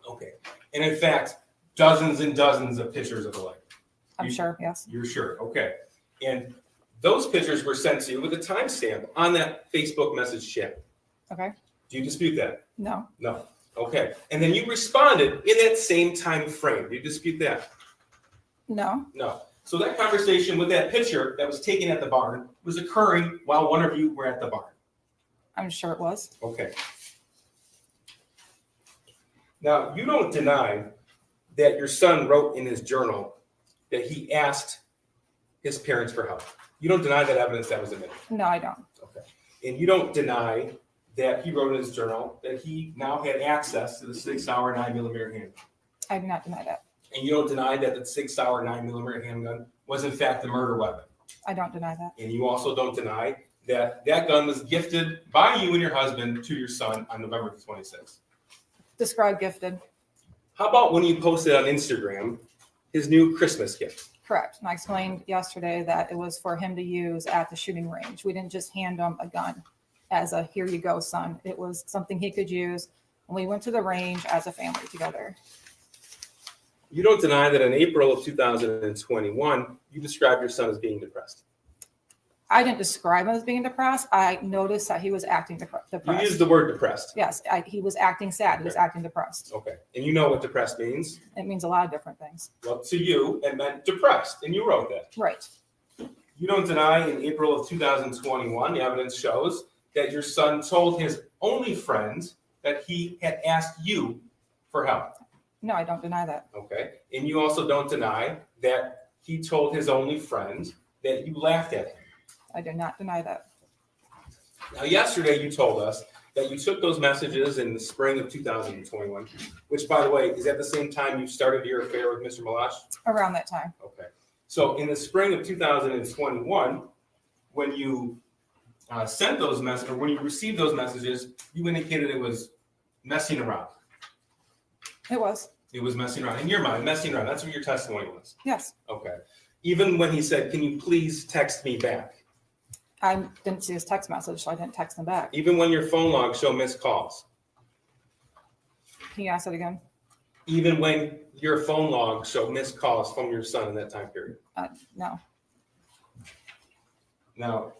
Okay. And in fact, dozens and dozens of pictures of the like. I'm You- sure, yes. You're sure, okay. And those pictures were sent to you with a timestamp on that Facebook message chat. Okay, Do you dispute that? no, No. Okay. And then you responded in that same time frame. Do you dispute that? no, No. So that conversation with that picture that was taken at the barn was occurring while one of you were at the barn. I'm sure it was. Okay. Now, you don't deny that your son wrote in his journal that he asked his parents for help. You don't deny that evidence that was admitted. No, I don't. Okay. And you don't deny that he wrote in his journal that he now had access to the 6-hour 9mm handgun. I do not deny that. And you don't deny that the 6-hour 9mm handgun was in fact the murder weapon. I don't deny that. And you also don't deny that that gun was gifted by you and your husband to your son on November 26th. Describe gifted. How about when you posted on Instagram his new Christmas gift? Correct. And I explained yesterday that it was for him to use at the shooting range. We didn't just hand him a gun as a here you go, son. It was something he could use when we went to the range as a family together. You don't deny that in April of 2021, you described your son as being depressed. I didn't describe him as being depressed. I noticed that he was acting You depressed. used the word depressed. Yes, he was acting sad. He was acting depressed. Okay. And you know what depressed means? It means a lot of different things. Well, to you, it meant depressed, and you wrote that. Right. You don't deny in April of 2021, the evidence shows that your son told his only friend that he had asked you for help. No, I don't deny that. Okay. And you also don't deny that he told his only friend that you laughed at him. I do not deny that. Now, yesterday you told us that you took those messages in the spring of 2021, which, by the way, is at the same time you started your affair with Mr. Malash? Around that time. Okay. So in the spring of 2021, when you sent those messages, or when you received those messages, you indicated it was messing around. It was. It was messing around. In your mind, messing around. That's what your testimony was. Yes. Okay. Even when he said, can you please text me back? I didn't see his text message, so I didn't text him back. Even when your phone logs show missed calls? Can you ask it again? Even when your phone logs show missed calls from your son in that time period? No. Now,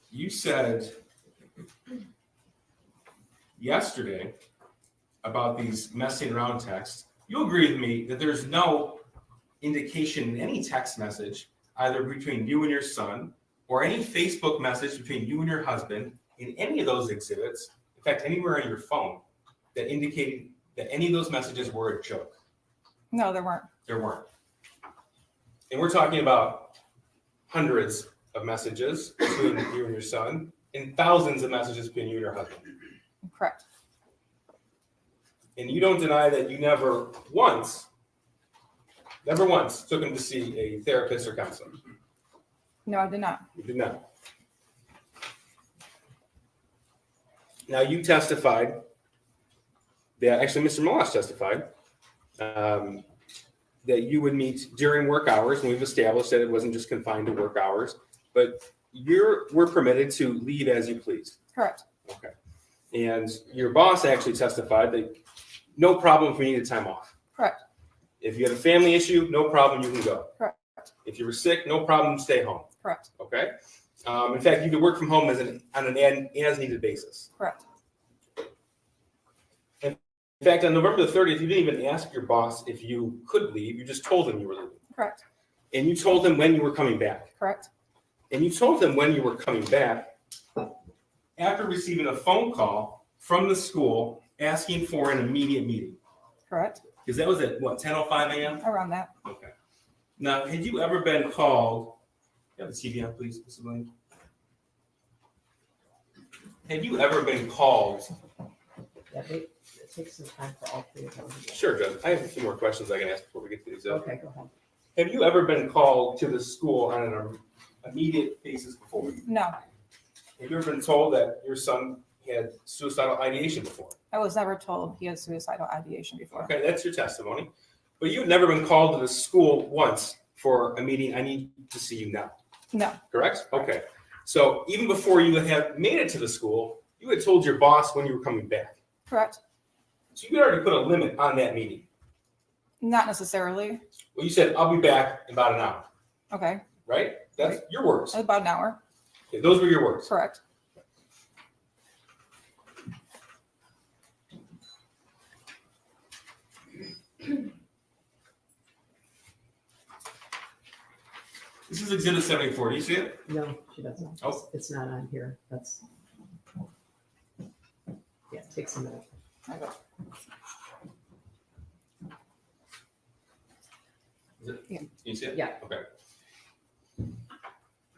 you said yesterday about these messing around texts. You agree with me that there's no indication in any text message, either between you and your son, or any Facebook message between you and your husband, in any of those exhibits, in fact, anywhere on your phone, that indicated that any of those messages were a joke. No, there weren't. There weren't. And we're talking about hundreds of messages between you and your son, and thousands of messages between you and your husband. Correct. And you don't deny that you never once took him to see a therapist or counselor. No, I did not. You did not. Now, you testified that, actually, Mr. Malash testified that you would meet during work hours, and we've established that it wasn't just confined to work hours, but we're permitted to leave as you please. Correct. Okay. And your boss actually testified that no problem if we needed time off. Correct. If you had a family issue, no problem, you can go. Correct. If you were sick, no problem, stay home. Correct. Okay? In fact, you could work from home on an as-needed basis. Correct. In fact, on November the 30th, you didn't even ask your boss if you could leave. You just told him you were leaving. Correct. And you told him when you were coming back. Correct. And you told him when you were coming back after receiving a phone call from the school asking for an immediate meeting. Correct. Because that was at, what, 10:05 a.m.? Around that. Okay. Now, had you ever been called, you have the TV on, please, Mr. Blaine? Had you ever been called? Yeah, it takes some time for all three of them. Sure, Judge. I have a few more questions I can ask before we get to these. Okay, go ahead. Have you ever been called to the school on an immediate basis before? No, Have you ever been told that your son had suicidal ideation before? I was never told he had suicidal ideation before. Okay, that's your testimony. But you've never been called to the school once for a meeting, I need to see you now, No, correct? Okay. So even before you had made it to the school, you had told your boss when you were coming back. correct. So you had already put a limit on that meeting. Not necessarily. Well, you said, I'll be back in about an hour, Okay, right? That's your words. about an hour. Okay, those were your words. Correct. This is Exhibit 74. Do you see it? No, she doesn't. Oh. It's not on here. That's. Yeah, it takes a minute. Okay. Is it? Yeah. Can you see it? Yeah. Okay.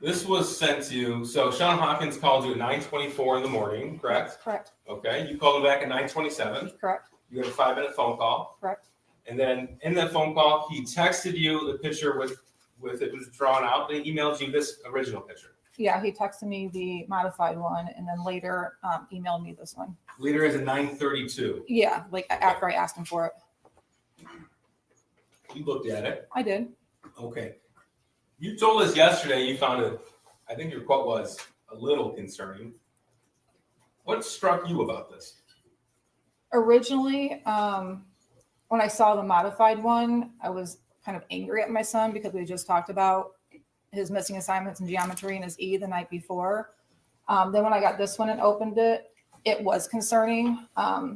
This was sent to you. So Sean Hawkins called you at 9:24 in the morning, correct? Correct. Okay. You called him back at 9:27. Correct. You had a 5-minute phone call. Correct. And then in that phone call, he texted you the picture with it was drawn out. They emailed you this original picture. Yeah, he texted me the modified one and then later emailed me this one. Later as a 9:32. Yeah, like after I asked him for it. You looked at it. I did. Okay. You told us yesterday you found it, I think your quote was a little concerning. What struck you about this? Originally, when I saw the modified one, I was kind of angry at my son because we just talked about his missing assignments in geometry and his E the night before. Then when I got this one and opened it, it was concerning. I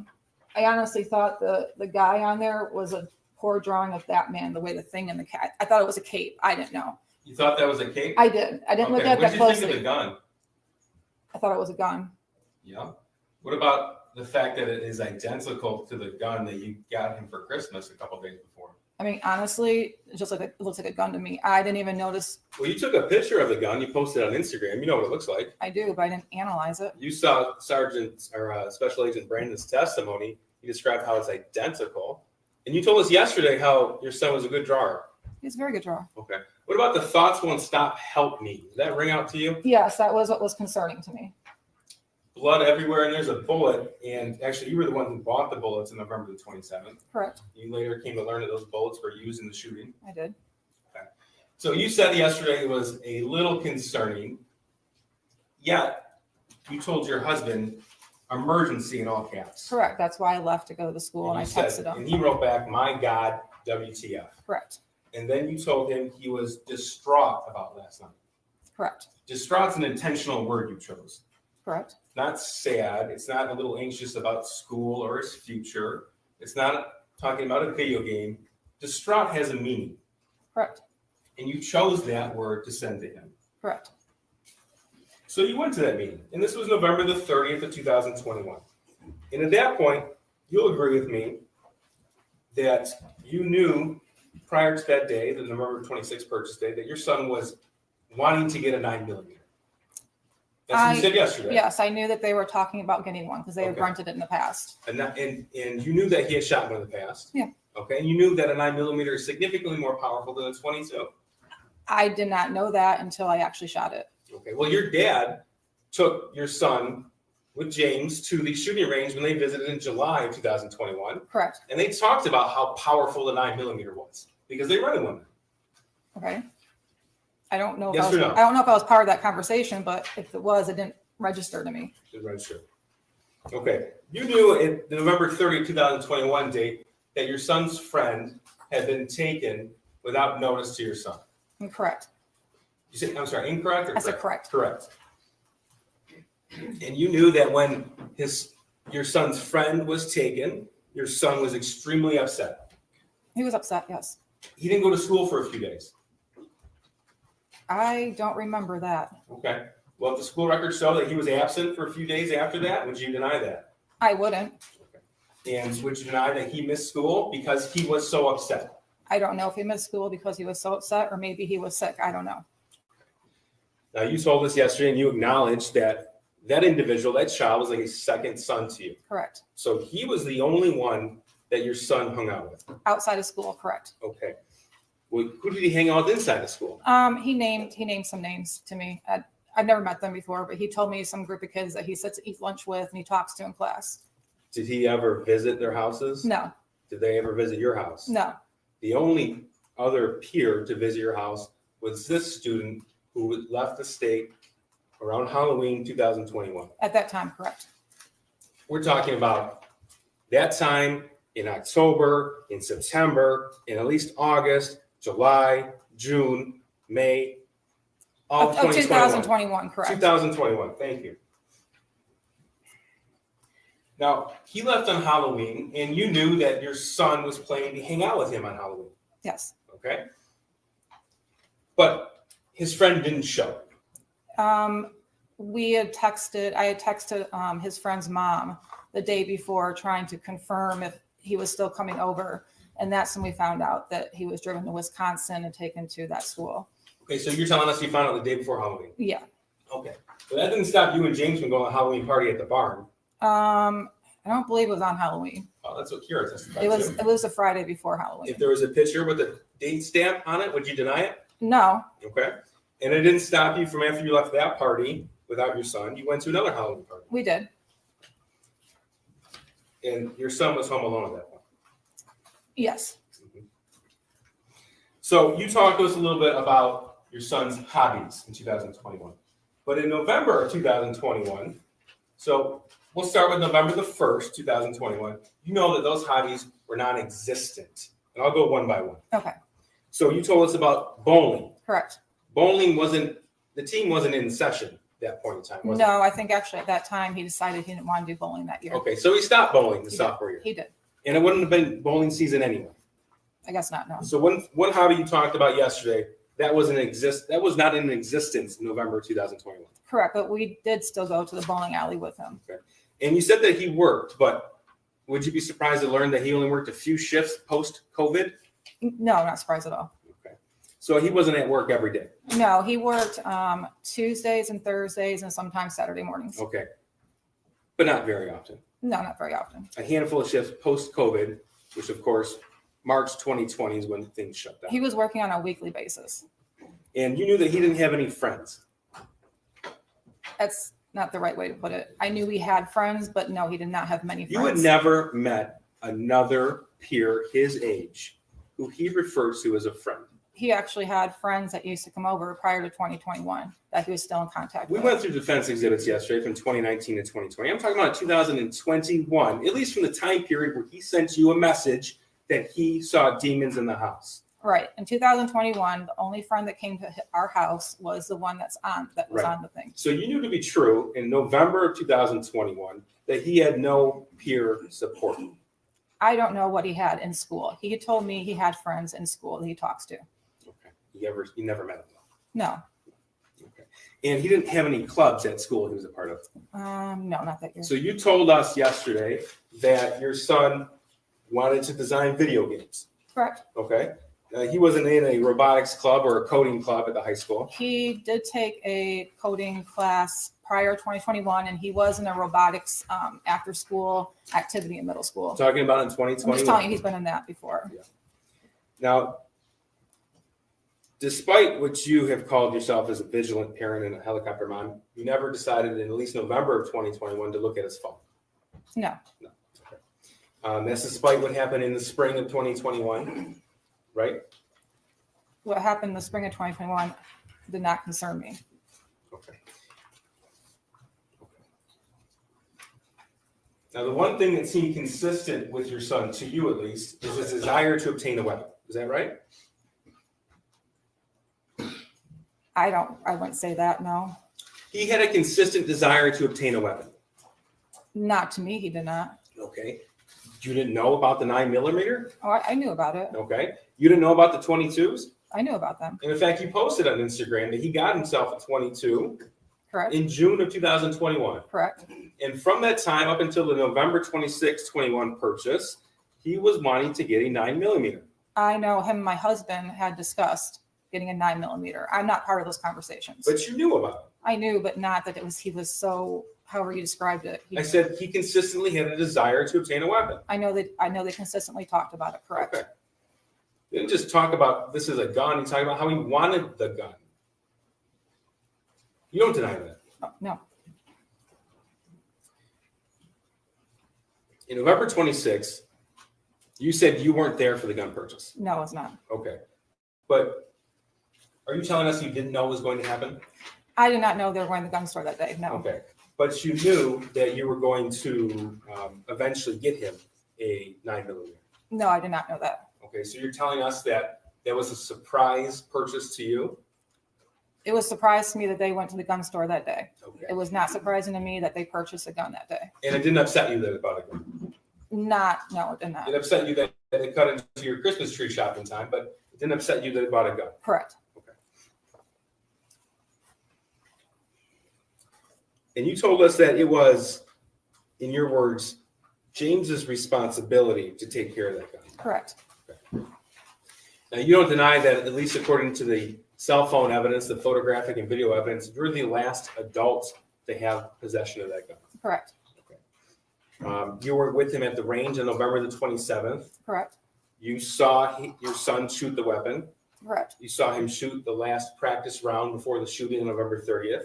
honestly thought the guy on there was a poor drawing of Batman, the way the thing and the cat. I thought it was a cape. I didn't know. You thought that was a cape? I did. I didn't look Okay, at what that did you think of closely. the gun? I thought it was a gun. Yeah. What about the fact that it is identical to the gun that you got him for Christmas a couple days before? I mean, honestly, it just it looks like a gun to me. I didn't even notice. Well, you took a picture of the gun. You posted it on Instagram. You know what it looks like. I do, but I didn't analyze it. You saw Sergeant or Special Agent Brandon's testimony. He described how it's identical. And you told us yesterday how your son was a good drawer. He's a very good drawer. Okay. What about the thoughts won't stop, help me? Did that ring out to you? Yes, that was what was concerning to me. Blood everywhere, and there's a bullet. And actually, you were the one who bought the bullets in November the 27th. Correct. You later came to learn that those bullets were used in the shooting. I did. So you said yesterday it was a little concerning, yet you told your husband emergency in all caps. Correct. That's why I left to go to school and I you said- texted him. And he wrote back, "My God, WTF." Correct. And then you told him he was distraught about last night. Correct. Distraught's an intentional word you chose. Correct. Not sad. It's not a little anxious about school or his future. It's not talking about a video game. Distraught has a meaning. Correct. And you chose that word to send to him. Correct. So you went to that meeting, and this was November the 30th of 2021. And at that point, you'll agree with me that you knew prior to that day, the November 26th purchase day, that your son was wanting to get a 9mm. That's what you said yesterday. Yes, I knew that they were talking about getting one because they had Okay. rented it in the past. And you knew that he had shot one in the past. Yeah. Okay, and you knew that a 9mm is significantly more powerful than a 22. I did not know that until I actually shot it. Okay, well, your dad took your son with James to the shooting range when they visited in July of 2021, Correct. and they talked about how powerful the 9mm was because they rented one. Okay. I don't know. Yes if I or was, no? I don't know if I was part of that conversation, but if it was, it didn't register to me. To register. Okay, you knew at the November 30th, 2021 date that your son's friend had been taken without notice to your son. Correct. You said, I'm sorry, incorrect or I said correct. Correct. And you knew that when your son's friend was taken, your son was extremely upset. He was upset. Yes. He didn't go to school for a few days. I don't remember that. Okay. Well, if the school records show that he was absent for a few days after that, would you deny that? I wouldn't. And would you deny that he missed school because he was so upset? I don't know if he missed school because he was so upset or maybe he was sick. I don't know. Now, you told us yesterday and you acknowledged that that individual, that child, was like a second son to you. Correct. So he was the only one that your son hung out with. Outside of school. Correct. Okay. Well, who did he hang out with inside of school? He named some names to me. I've never met them before, but he told me some group of kids that he sits to eat lunch with and he talks to in class. Did he ever visit their houses? No, Did they ever visit your house? no. The only other peer to visit your house was this student who left the state around Halloween 2021. At that time, correct. We're talking about that time in October, in September, in at least August, July, June, May, all of Of 2021. 2021, correct. 2021, thank you. Now, he left on Halloween, and you knew that your son was planning to hang out with him on Halloween, Yes. okay? But his friend didn't show. I had texted his friend's mom the day before trying to confirm if he was still coming over. And that's when we found out that he was driven to Wisconsin and taken to that school. Okay, so you're telling us you found out the day before Halloween? Yeah. Okay, but that didn't stop you and James from going to a Halloween party at the barn. I don't believe it was on Halloween. Oh, that's what Kira testified It to. was a Friday before Halloween. If there was a picture with a date stamp on it, would you deny it? No, Okay, and it didn't stop you from after you left that party without your son, you went to another Halloween party, we did. and your son was home alone at that point. Yes. So you talked to us a little bit about your son's hobbies in 2021. But in November of 2021, so we'll start with November the 1st, 2021. You know that those hobbies were non-existent. And I'll go one by one. Okay. So you told us about bowling. Correct. Bowling the team wasn't in session at that point in time, was it? No, I think actually at that time he decided he didn't want to do bowling that year. Okay, so he stopped bowling the He did. sophomore year. He did. And it wouldn't have been bowling season anyway. I guess not. No. So one hobby you talked about yesterday, that was not in existence in November 2021. Correct. But we did still go to the bowling alley with him. And you said that he worked, but would you be surprised to learn that he only worked a few shifts post-COVID? No, not surprised at all. Okay. So he wasn't at work every day. No, he worked Tuesdays and Thursdays and sometimes Saturday mornings. Okay. But not very often. No, not very often. A handful of shifts post-COVID, which of course, March 2020 is when things shut down. He was working on a weekly basis. And you knew that he didn't have any friends. That's not the right way to put it. I knew he had friends, but no, he did not have many You had friends. never met another peer his age who he refers to as a friend. He actually had friends that used to come over prior to 2021 that he was still in contact We with. went through defense exhibits yesterday from 2019 to 2020. I'm talking about 2021, at least from the time period where he sent you a message that he saw demons in the house. Right. In 2021, the only friend that came to our house was the one that was Right. on the thing. So you knew to be true in November of 2021 that he had no peer support. I don't know what he had in school. He told me he had friends in school that he talks to. Okay. You never met him. No. Okay. And he didn't have any clubs at school he was a part of. No, not that year. So you told us yesterday that your son wanted to design video games. Correct. Okay. He wasn't in a robotics club or a coding club at the high school. He did take a coding class prior to 2021, and he was in a robotics after school activity in middle school. Talking about in I'm just telling 2021. you, he's been in that before. Now, despite what you have called yourself as a vigilant parent and a helicopter mom, you never decided in at least November of 2021 to look at his phone. No. Okay. That's despite what happened in the spring of 2021, right? What happened in the spring of 2021 did not concern me. Okay. Now, the one thing that seemed consistent with your son, to you at least, is his desire to obtain a weapon. Is that right? I wouldn't say that, no. He had a consistent desire to obtain a weapon. Not to me, he did not. Okay. You didn't know about the 9mm? Oh, I knew about it. Okay. You didn't know about the 22s? I knew about them. And in fact, you posted on Instagram that he got himself a 22 Correct. in June of 2021. Correct. And from that time up until the November 26, 21 purchase, he was wanting to get a 9mm. I know him and my husband had discussed getting a 9mm. I'm not part of those conversations. But you knew about it. I knew, but not that he was so, however you described it. I said he consistently had a desire to obtain a weapon. I know they consistently talked about it. Correct. Okay. You didn't just talk about this is a gun. You talked about how he wanted the gun. You don't deny that. Oh, no. In November 26, you said you weren't there for the gun purchase. No, it's not. Okay. But are you telling us you didn't know it was going to happen? I did not know they were going to the gun store that day. No. Okay. But you knew that you were going to eventually get him a 9mm. No, I did not know that. Okay, so you're telling us that that was a surprise purchase to you? It was surprised to me that they went to the gun store that day. Okay. It was not surprising to me that they purchased a gun that day. And it didn't upset you that it bought a gun? No, it did not. It upset you that it cut into your Christmas tree shopping time, but it didn't upset you that it bought a gun? Correct. And you told us that it was, in your words, James's responsibility to take care of that gun. Correct. Now, you don't deny that, at least according to the cell phone evidence, the photographic and video evidence, you're the last adult to have possession of that gun. Correct. You were with him at the range on November the 27th. Correct. You saw your son shoot the weapon. Correct. You saw him shoot the last practice round before the shooting on November 30th.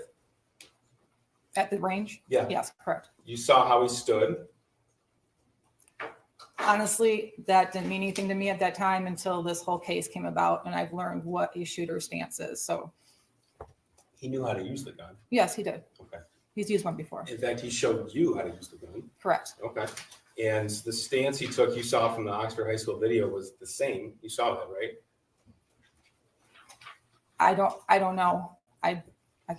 At the range? Yeah. Yes, correct. You saw how he stood. Honestly, that didn't mean anything to me at that time until this whole case came about and I've learned what a shooter's stance is. So He knew how to use the gun. yes, he did. Okay. He's used one before. In fact, he showed you how to use the gun. Correct. Okay. And the stance he took, you saw from the Oxford High School video, was the same. You saw that, right? I don't know. I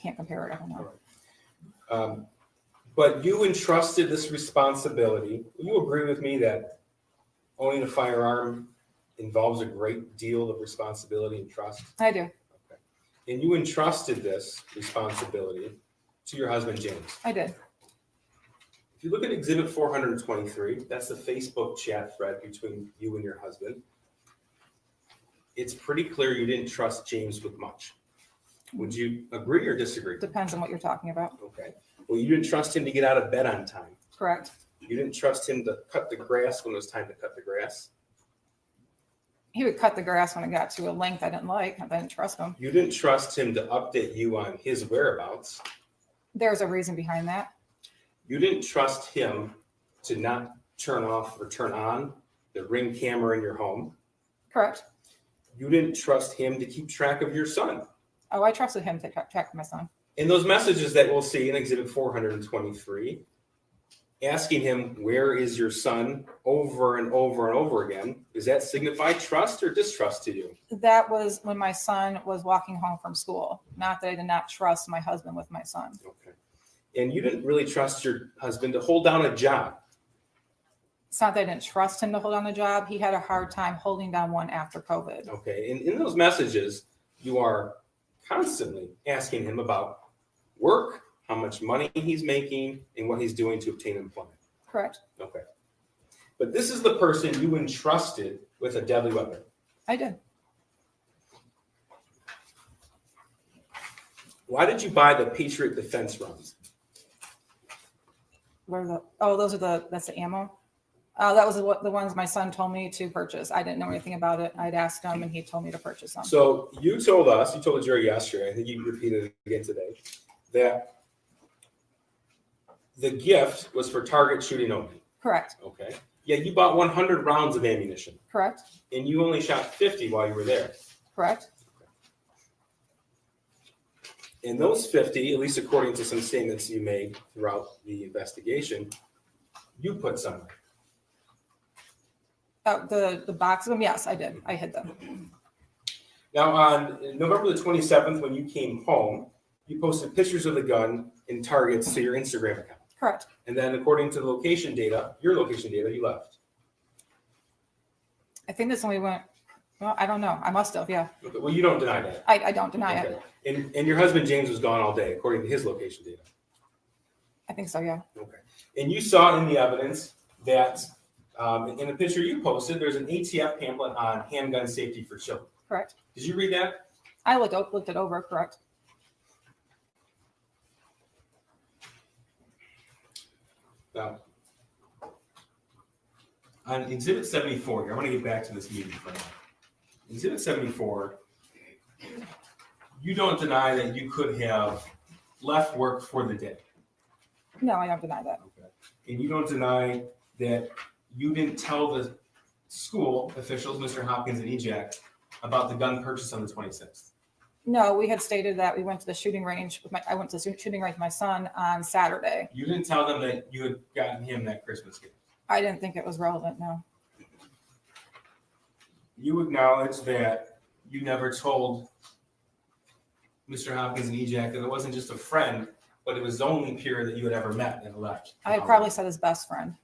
can't compare it. I don't know. But you entrusted this responsibility. Will you agree with me that owning a firearm involves a great deal of responsibility and trust? I do. Okay. And you entrusted this responsibility to your husband, James. I did. If you look at Exhibit 423, that's the Facebook chat thread between you and your husband. It's pretty clear you didn't trust James with much. Would you agree or disagree? Depends on what you're talking about. Okay. Well, you didn't trust him to get out of bed on time. Correct. You didn't trust him to cut the grass when it was time to cut the grass. He would cut the grass when it got to a length I didn't like. I didn't trust him. You didn't trust him to update you on his whereabouts. There's a reason behind that. You didn't trust him to not turn off or turn on the Ring camera in your home. Correct. You didn't trust him to keep track of your son. Oh, I trusted him to track my son. In those messages that we'll see in Exhibit 423, asking him, where is your son, over and over and over again, does that signify trust or distrust to you? That was when my son was walking home from school. Not that I did not trust my husband with my son. Okay. And you didn't really trust your husband to hold down a job. It's not that I didn't trust him to hold on the job. He had a hard time holding down one after COVID. Okay. And in those messages, you are constantly asking him about work, how much money he's making, and what he's doing to obtain employment. Correct. Okay. But this is the person you entrusted with a deadly weapon. I did. Why did you buy the Patriot defense rounds? Where are the, oh, those are that's the ammo. That was the ones my son told me to purchase. I didn't know anything about it. I'd asked him and he told me to purchase them. So you told the jury yesterday, I think you repeated it again today, that the gift was for target shooting only. Correct. Okay. Yeah, you bought 100 rounds of ammunition Correct. and you only shot 50 while you were there. Correct. And those 50, at least according to some statements you made throughout the investigation, you put somewhere. The box of them, yes, I did. I hid them. Now, on November the 27th, when you came home, you posted pictures of the gun and targets to your Instagram account. Correct. And then according to the location data, your location data, you left. I think that's when we went, well, I don't know. I must have, yeah. Okay, well, you don't deny that. I don't deny Okay. it. And your husband, James, was gone all day, according to his location data. I think so, yeah. Okay. And you saw in the evidence that in the picture you posted, there's an ATF pamphlet on handgun safety for children. Correct. Did you read that? I looked it over, correct. Now, on Exhibit 74 here, I want to get back to this meeting for now. Exhibit 74, you don't deny that you could have left work for the day. No, I don't deny that. Okay. And you don't deny that you didn't tell the school officials, Mr. Hopkins and EJAC, about the gun purchase on the 26th. No, we had stated that we went to the shooting range I went to the shooting range with my son on Saturday. You didn't tell them that you had gotten him that Christmas gift. I didn't think it was relevant, no. You acknowledge that you never told Mr. Hopkins and EJAC that it wasn't just a friend, but it was the only peer that you had ever met and left. I probably said his best friend.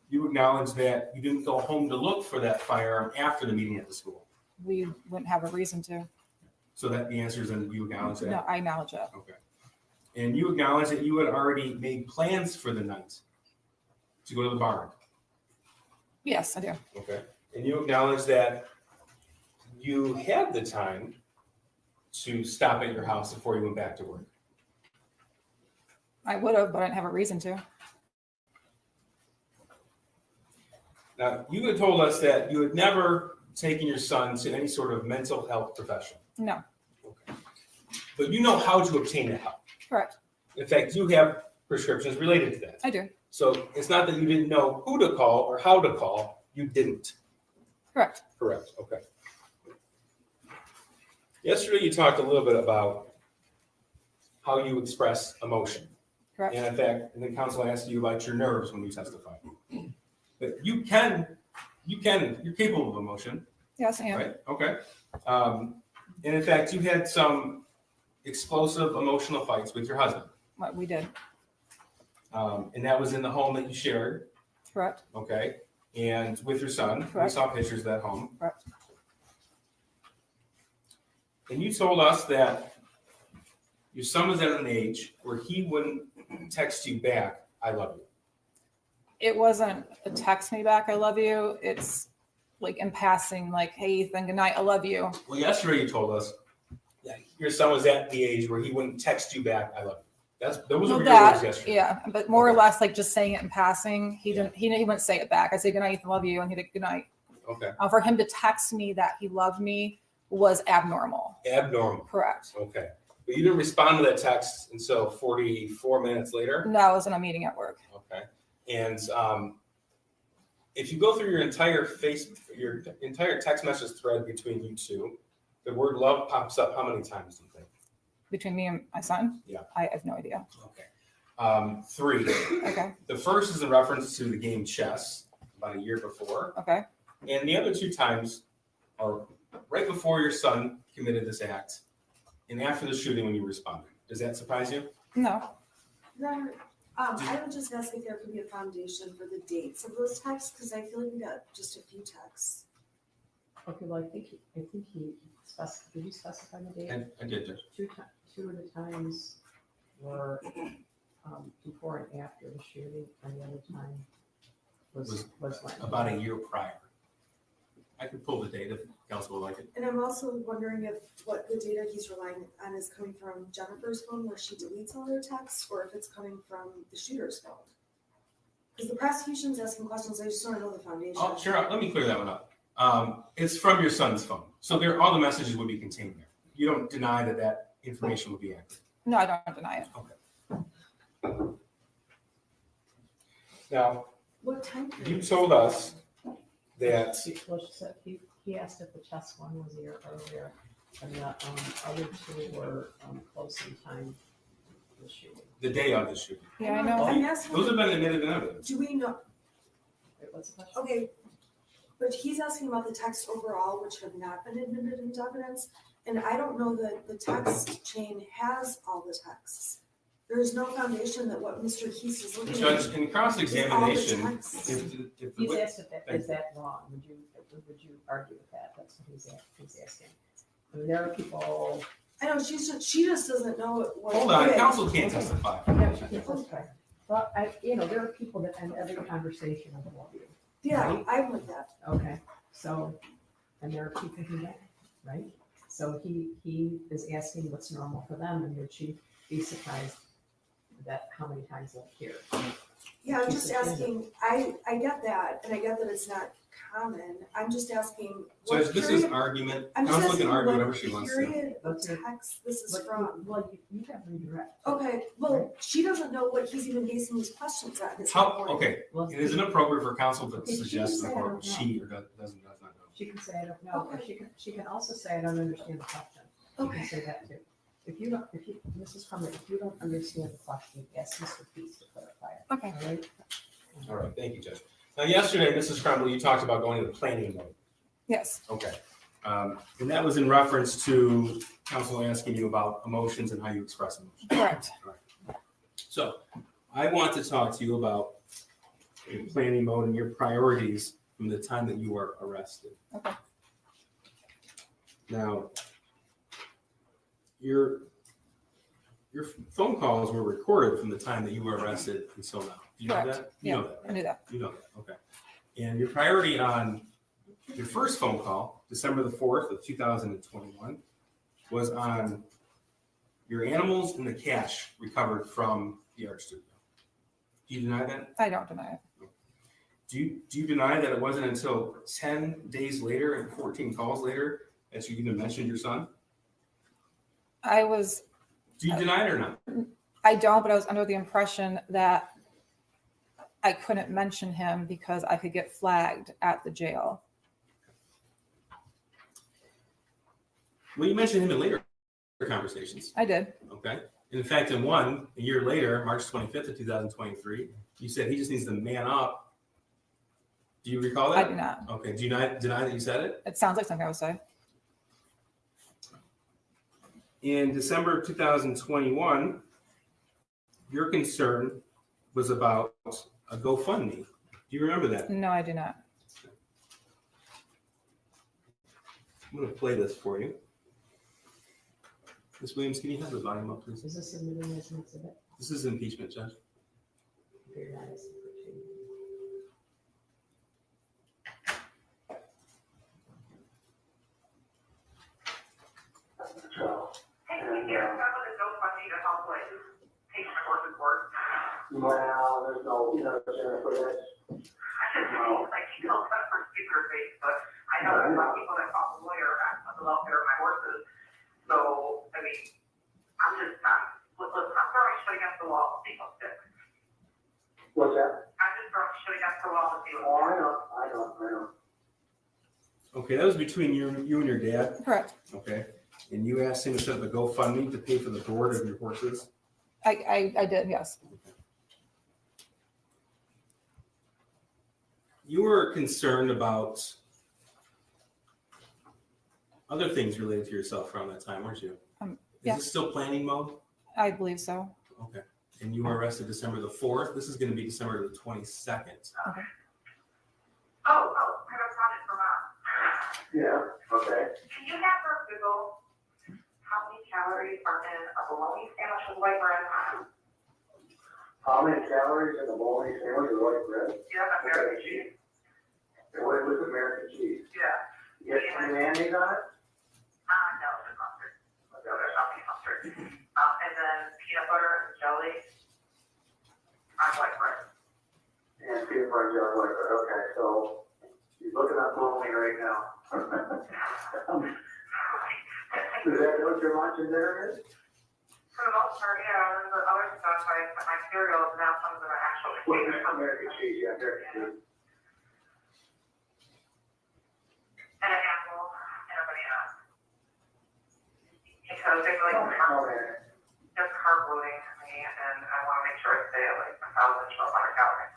You acknowledge that you didn't go home to look for that firearm after the meeting at the school. We wouldn't have a reason to. So that the answer is, and you acknowledge that? No, I acknowledge it. Okay. And you acknowledge that you had already made plans for the night to go to the barn. Yes, I do. Okay. And you acknowledge that you had the time to stop at your house before you went back to work. I would have, but I didn't have a reason to. Now, you had told us that you had never taken your son to any sort of mental health professional. No, Okay. But you know how to obtain that help. correct. In fact, you have prescriptions related to that. I do. So it's not that you didn't know who to call or how to call, you didn't. Correct. Correct, okay. Yesterday, you talked a little bit about how you express emotion. Correct. And in fact, and the council asked you about your nerves when you testified. But you're capable of emotion, Yes, I am. right? Okay. And in fact, you had some explosive emotional fights with your husband. What we did. And that was in the home that you shared, Correct. okay? And with your son, we Correct. saw pictures of that home. Correct. And you told us that your son was at an age where he wouldn't text you back, I love you. It wasn't a text me back, I love you. It's like in passing, like, hey, Ethan, good night, I love you. Well, yesterday you told us that your son was at the age where he wouldn't text you back, I love you. Those Well, were your words that, yesterday. yeah, but more or Okay. less like just saying it in passing. He didn't. He wouldn't say it back. I say good night, Ethan, love you, and he did good night. Okay. For him to text me that he loved me was abnormal. Abnormal. Correct. Okay. But you didn't respond to that text until 44 minutes later. No, I was in a meeting at work. Okay. And if you go through your entire text message thread between you two, the word love pops up how many times do you think? Between me and my son? Yeah. I have no idea. Okay. 3. Okay. The first is in reference to the game chess about a year before. Okay. And the other 2 times are right before your son committed this act and after the shooting when you responded. Does that surprise you? No. Robert, I would just ask if there could be a foundation for the dates of those texts, because I feel like we got just a few texts. Okay, well, I think he did you specify the date? I did. Judge. Two of the times were before and after the shooting, and the other time was when? About a year prior. I could pull the date if council would like it. And I'm also wondering if what the data he's relying on is coming from Jennifer's phone where she deletes all her texts, or if it's coming from the shooter's phone. Because the prosecution's asking questions, I just want to know the foundation. Oh, sure. Let me clear that one up. It's from your son's phone. So all the messages would be contained there. You don't deny that information would be accurate. No, I don't deny it. Now, What time period? you told us that Well, she said he asked if the chess one was a year earlier, and the other 2 were close in time to the shooting. the day of the shooting. Yeah, I know. I'm asking, Those have been admitted in evidence. do we know, Wait, what's the question? okay, but he's asking about the text overall, which have not been admitted into evidence, and I don't know that the text chain has all the texts. There's no foundation that what Mr. Keese is looking Judge, at. in cross-examination, All the texts. if the He's wit- asked if that, is that wrong? Would you argue with that? That's what he's asking. I mean, there are people. I know, she just doesn't know what. hold on, okay. council can't testify. Yeah, she can't testify. But there are people that end every conversation with love you. Yeah, I'm with that. Okay, so, and there are people who don't, right? So he is asking what's normal for them, and would she be surprised that how many times they'll hear? Yeah, I'm just asking, I get that, and I get that it's not common. I'm just asking. what Judge, this is period- argument. I'm just Council can asking argue what whatever she wants to. period of Okay. text this is But from. Well, you have redirect. Okay, well, she doesn't know what he's even basing these questions on. is my How, point. okay, Well, it is inappropriate for council to Okay, she suggest can that say I don't know. she or does not know. She can say I don't know, or she can also say I don't understand the question. She Okay. can say that too. Mrs. Crummett, if you don't understand the question, ask Mr. Peace to clarify it. Okay. All right? All right, thank you, Judge. Now, yesterday, Mrs. Crumbley, you talked about going into planning mode. Yes, Okay. And that was in reference to counsel asking you about emotions and how you express emotions. correct. So I want to talk to you about your planning mode and your priorities from the time that you were arrested. Okay. Now, your phone calls were recorded from the time that you were arrested until now. Do you know Correct. that? You Yeah, know that, I right? knew that. You know that, okay. And your priority on your first phone call, December the 4th of 2021, was on your animals and the cash recovered from the art studio. Do you deny that? I don't deny it. Do you deny that it wasn't until 10 days later and 14 calls later that you even mentioned your son? I was, Do you deny it or not? I don't, but I was under the impression that I couldn't mention him because I could get flagged at the jail. Well, you mentioned him in later conversations, I did. okay? In fact, in one, a year later, March 25th of 2023, you said he just needs to man up. Do you recall I that? do not. Okay, do you deny that you said it? It sounds like something I would say. In December 2021, your concern was about a GoFundMe. Do you remember that? No, I do not. I'm going to play this for you. Ms. Williams, can you have the volume up, please? Is this submitting as an exhibit? This is impeachment, Judge. Very nice. Hey, can you get some of the GoFundMe to help like pay for my horse's work? Well, there's no, Jennifer, that's, I just know, like, you know, that's for speaker face, but I know there's a lot of people that call the lawyer about the welfare of my horses. So, I mean, I'm throwing shit against the wall to see what's fixed. what's that? I'm just throwing shit against the wall to see Oh, what's I know. Okay, that was between you and your dad, Correct. okay? And you asked him to set up a GoFundMe to pay for the board of your horses? I did, yes. You were concerned about other things related to yourself around that time, weren't you? Yeah. Is this still planning mode? I believe so. Okay. And you were arrested December the 4th. This is going to be December the 22nd. Oh, I have a project for Mom. Yeah, okay. Can you have her Google how many calories are in a bologna sandwich with white bread? How many calories in the bologna sandwich with white bread? Yeah, American cheese. And what with American cheese? Yeah. You get some mayonnaise on it? No, the mustard. No, there's not any mustard. And then peanut butter and jelly on white bread. And peanut butter and jelly white bread, okay, so you're looking at bologna right now. Is that what your lunch and dinner is? For the most part, yeah, and the other stuff, I put my cereals, now some of them are actually. What is American cheese? Yeah, American cheese. And an apple and a banana. Because they like, Okay. just carb loading me, and I wanna make sure I stay at like 1,000 to 1,200 calories.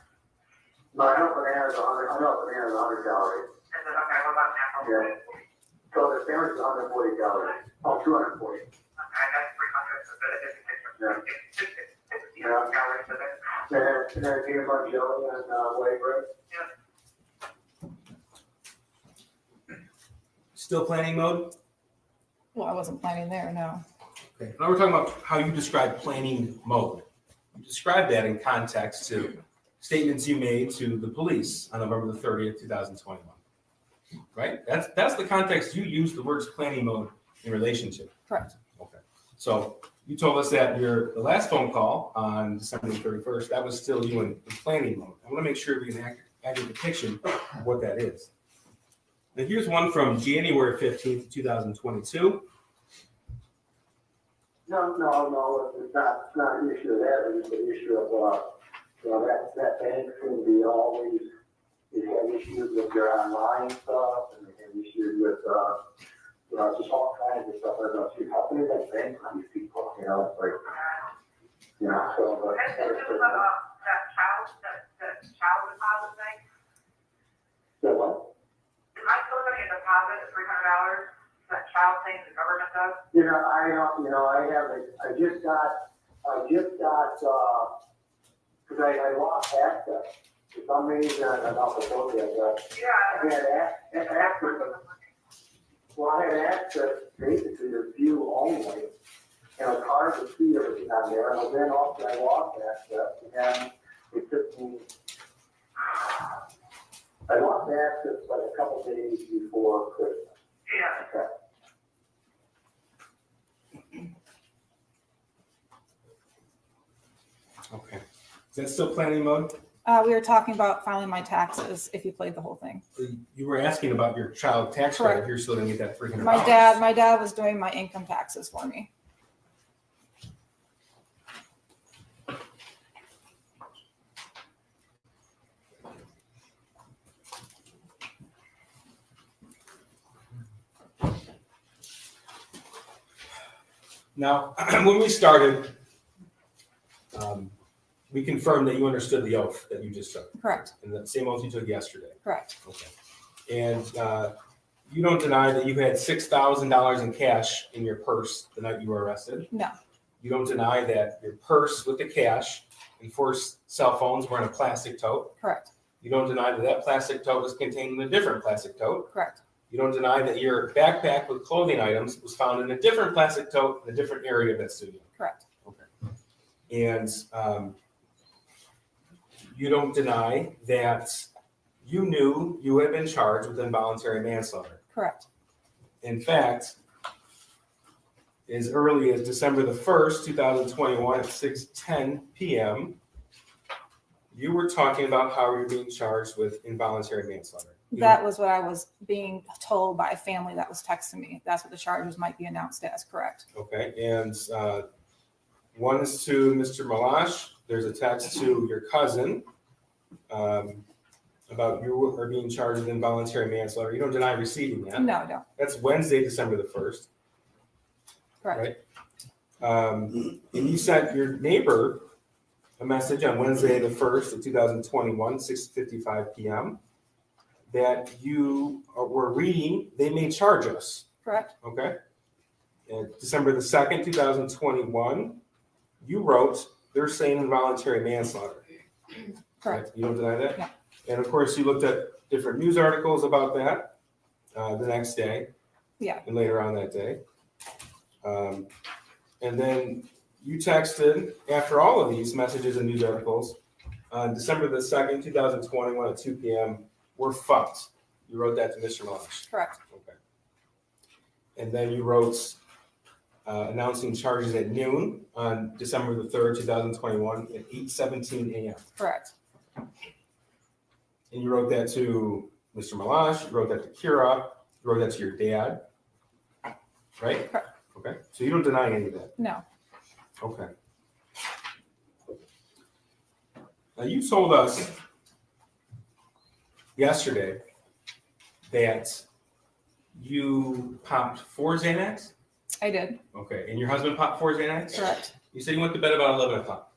No, I know bananas 100 calories. Is it, okay, what about an apple? Yeah. So the sandwich is 140 calories. Oh, 240. Okay, that's 300, so that is Yeah. 60 calories a day. And then peanut butter and jelly and white bread. Still planning mode? Well, I wasn't planning there, no. Okay. Now we're talking about how you describe planning mode. You describe that in context to statements you made to the police on November the 30th, 2021. Right? That's the context you use the words planning mode in relation to. Correct. Okay. So you told us that the last phone call on December 31st, that was still you in planning mode. I want to make sure we can accurate depiction of what that is. Now here's one from January 15th, 2022. No, it's not an issue of that, it's an issue of, that bank's gonna be always, they have issues with their online stuff, and they have issues with, just all kinds of stuff, I don't know, how can that bank on these people, it's like, so, but. And it was, that child that child thing the government does? You know, I don't, I haven't, I just got, cause I lost access. For some reason, I don't know if I told you, but I had access, well, I had access basically to view only. And it's hard to see everything on there, and then also I lost access, and it took me, I lost access like a couple days before Christmas. Yeah. Okay. Okay. Is that still planning mode? We were talking about filing my taxes if you played the whole thing. You were asking about your child tax credit, Correct. if you're still gonna get that $300. My dad was doing my income taxes for me. Now, when we started, we confirmed that you understood the oath that you just took, Correct, and the same oath you took yesterday. correct. Okay. And you don't deny that you had $6,000 in cash in your purse the night you were arrested? No, You don't deny that your purse with the cash and 4 cell phones were in a plastic tote? correct, You don't deny that that plastic tote was contained in a different plastic tote? correct, You don't deny that your backpack with clothing items was found in a different plastic tote in a different area of that studio? correct, And you don't deny that you knew you had been charged with involuntary manslaughter. correct, In fact, as early as December the 1st, 2021 at 6:10 p.m., you were talking about how you're being charged with involuntary manslaughter. That was what I was being told by a family that was texting me. That's what the charges might be announced as, correct? Okay, and one is to Mr. Malash. There's a text to your cousin about you are being charged with involuntary manslaughter. You don't deny receiving that. No, I don't, That's Wednesday, December the 1st. correct, Right. And you sent your neighbor a message on Wednesday, the 1st of 2021, 6:55 p.m. that you were reading, they may charge us. correct, Okay. And December the 2nd, 2021, you wrote, they're saying involuntary manslaughter. correct, Right? You don't deny that? No. And of course, you looked at different news articles about that the next day yeah, and later on that day. And then you texted, after all of these messages and news articles, on December the 2nd, 2021 at 2 p.m., we're fucked. You wrote that to Mr. Malash. correct, Okay. And then you wrote announcing charges at noon on December the 3rd, 2021 at 8:17 a.m. correct, And you wrote that to Mr. Malash, you wrote that to Kira, you wrote that to your dad, right? Correct. Okay, so you don't deny any of that. no, Okay. Now you told us yesterday that you popped 4 Xanax? I did, Okay, and your husband popped 4 Xanax? correct. You said you went to bed about 11 o'clock.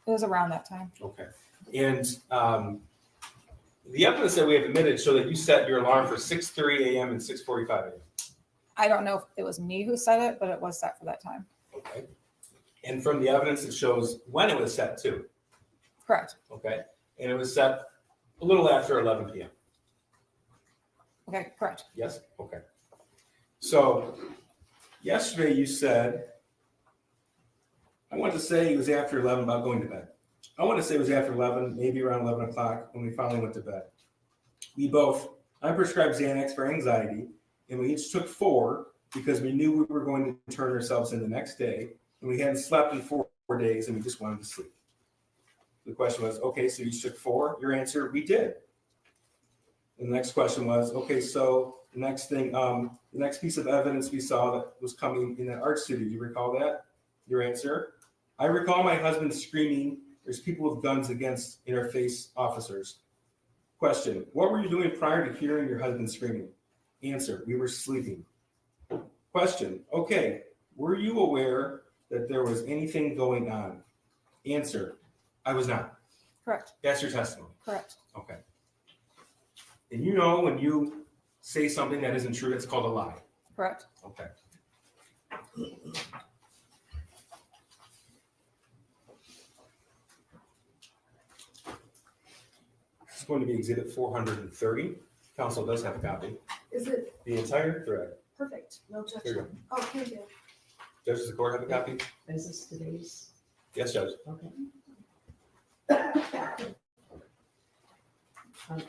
It was around that time, Okay. And the evidence that we have admitted show that you set your alarm for 6:30 a.m. and 6:45 a.m. I don't know if it was me who said it, but it was set for that time, Okay. And from the evidence, it shows when it was set too. correct, Okay. And it was set a little after 11 p.m. okay, correct, Yes? Okay. So yesterday you said, I want to say it was after 11 about going to bed. I want to say it was after 11, maybe around 11 o'clock when we finally went to bed. I prescribed Xanax for anxiety, and we each took 4 because we knew we were going to turn ourselves in the next day, and we hadn't slept in 4 days, and we just wanted to sleep. The question was, okay, so you each took 4? Your answer, we did. And the next question was, okay, so the next thing, the next piece of evidence we saw that was coming in that art studio, do you recall that? Your answer, I recall my husband screaming, there's people with guns against interface officers. Question, what were you doing prior to hearing your husband screaming? Answer, we were sleeping. Question, okay, were you aware that there was anything going on? Answer, I was not. correct, That's your testimony. correct, Okay. And you know when you say something that isn't true, it's called a lie. Correct. Okay. This is going to be exhibit 430. Council does have a copy. Is it The entire thread. perfect? No There you objection. go. Oh, thank you. Judges of the court have a copy? Is this today's? Yes, Judge. Okay.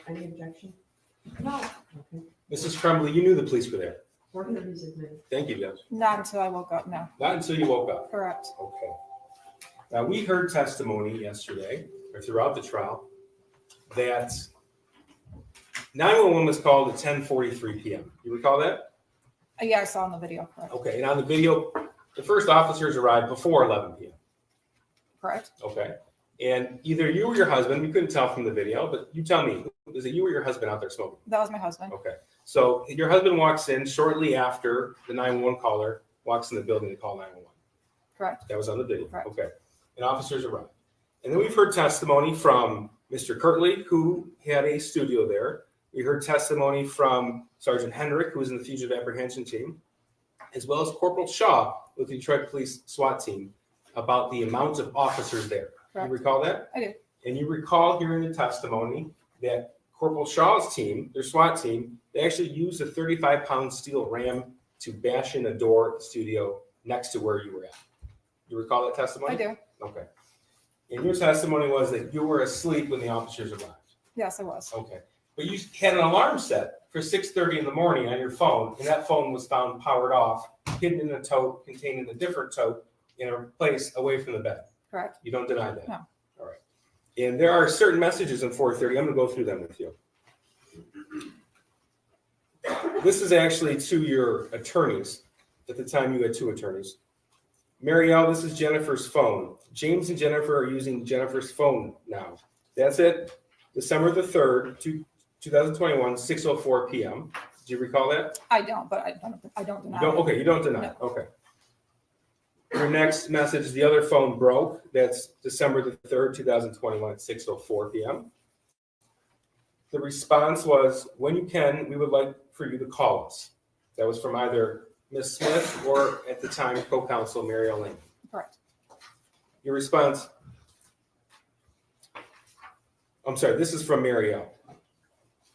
Any objection? No, Okay. Mrs. Crumbley, you knew the police were there. 430 is admitted. Thank you, Judge. Not until I woke up, no. Not until you woke up. Correct. Okay. Now, we heard testimony yesterday, or throughout the trial, that 911 was called at 10:43 p.m. You recall that? Yeah, I saw in the video, correct. Okay, and on the video, the first officers arrived before 11 p.m. Correct. Okay, and either you or your husband, we couldn't tell from the video, but you tell me, is it you or your husband out there smoking? That was my husband. Okay, so your husband walks in shortly after the 911 caller walks in the building to call 911. Correct. That was on the video. Correct. Okay, and officers arrived. And then we've heard testimony from Mr. Kirtley, who had a studio there. We heard testimony from Sergeant Hendrick, who was in the fugitive apprehension team, as well as Corporal Shaw with the Detroit Police SWAT team about the amount of officers there. Correct. You recall that? I do. And you recall hearing the testimony that Corporal Shaw's team, their SWAT team, they actually used a 35-pound steel ram to bash in a door at the studio next to where you were at. You recall that testimony? I do. Okay. And your testimony was that you were asleep when the officers arrived. Yes, I was. Okay. But you had an alarm set for 6:30 in the morning on your phone, and that phone was found powered off, hidden in a tote, contained in a different tote, in a place away from the bed. Correct. You don't deny that? No. All right. And there are certain messages in 430. I'm going to go through them with you. This is actually to your attorneys. At the time, you had two attorneys. Marielle, this is Jennifer's phone. James and Jennifer are using Jennifer's phone now. That's it. December the 3rd, 2021, 6:04 p.m. Do you recall that? I don't, but I don't You deny don't, it. okay, you don't deny it. Okay. Your next message, the other phone broke. That's December the 3rd, 2021 at 6:04 p.m. The response was, when you can, we would like for you to call us. That was from either Ms. Smith or at the time co-counsel Mary Ellen. Correct. Your response, I'm sorry, this is from Marielle.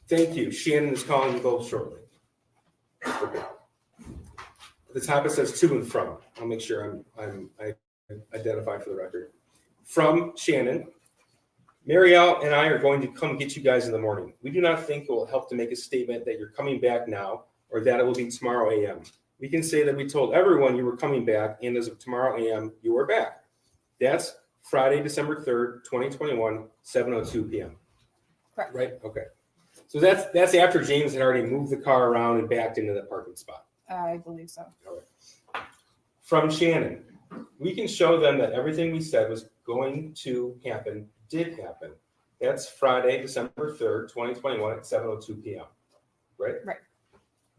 Thank you. Shannon is calling you both shortly. Okay. At the top it says to and from. I'll make sure I identify for the record. From Shannon, Marielle and I are going to come get you guys in the morning. We do not think it will help to make a statement that you're coming back now or that it will be tomorrow a.m. We can say that we told everyone you were coming back, and as of tomorrow a.m., you are back. That's Friday, December 3rd, 2021, 7:02 p.m. Correct. Right? Okay. So that's after James had already moved the car around and backed into the parking spot. I believe so. All right. From Shannon, we can show them that everything we said was going to happen did happen. That's Friday, December 3rd, 2021 at 7:02 p.m. Right? Right.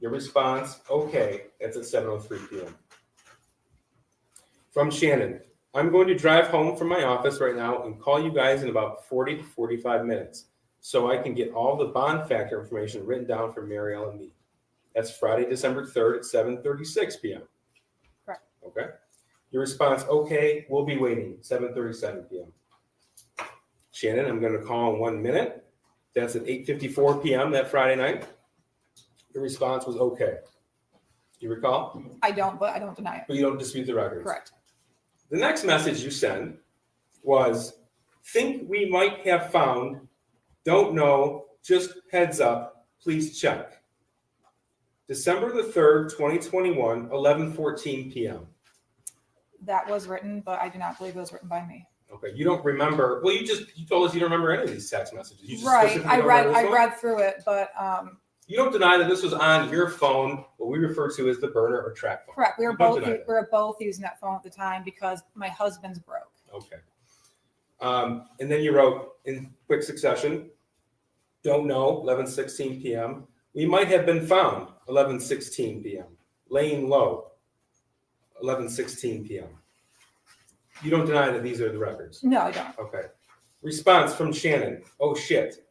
Your response, okay, that's at 7:03 p.m. From Shannon, I'm going to drive home from my office right now and call you guys in about 40 to 45 minutes so I can get all the bond factor information written down for Marielle and me. That's Friday, December 3rd at 7:36 p.m. Correct. Okay. Your response, okay, we'll be waiting, 7:37 p.m. Shannon, I'm going to call in 1 minute. That's at 8:54 p.m. that Friday night. Your response was okay. You recall? I don't, but I don't deny it. But you don't dispute the records. Correct. The next message you send was, think we might have found, don't know, just heads up, please check. December the 3rd, 2021, 11:14 p.m. That was written, but I do not believe it was written by me. Okay, you don't remember, well, you told us you don't remember any of these text messages. You just Right. specifically I don't remember this read one? through it, but You don't deny that this was on your phone, what we refer to as the burner or track phone. correct. We You don't deny that. were both using that phone at the time because my husband's broke. Okay. And then you wrote in quick succession, don't know, 11:16 p.m. We might have been found, 11:16 p.m. Laying low, 11:16 p.m. You don't deny that these are the records. No, I don't. Okay. Response from Shannon, oh shit.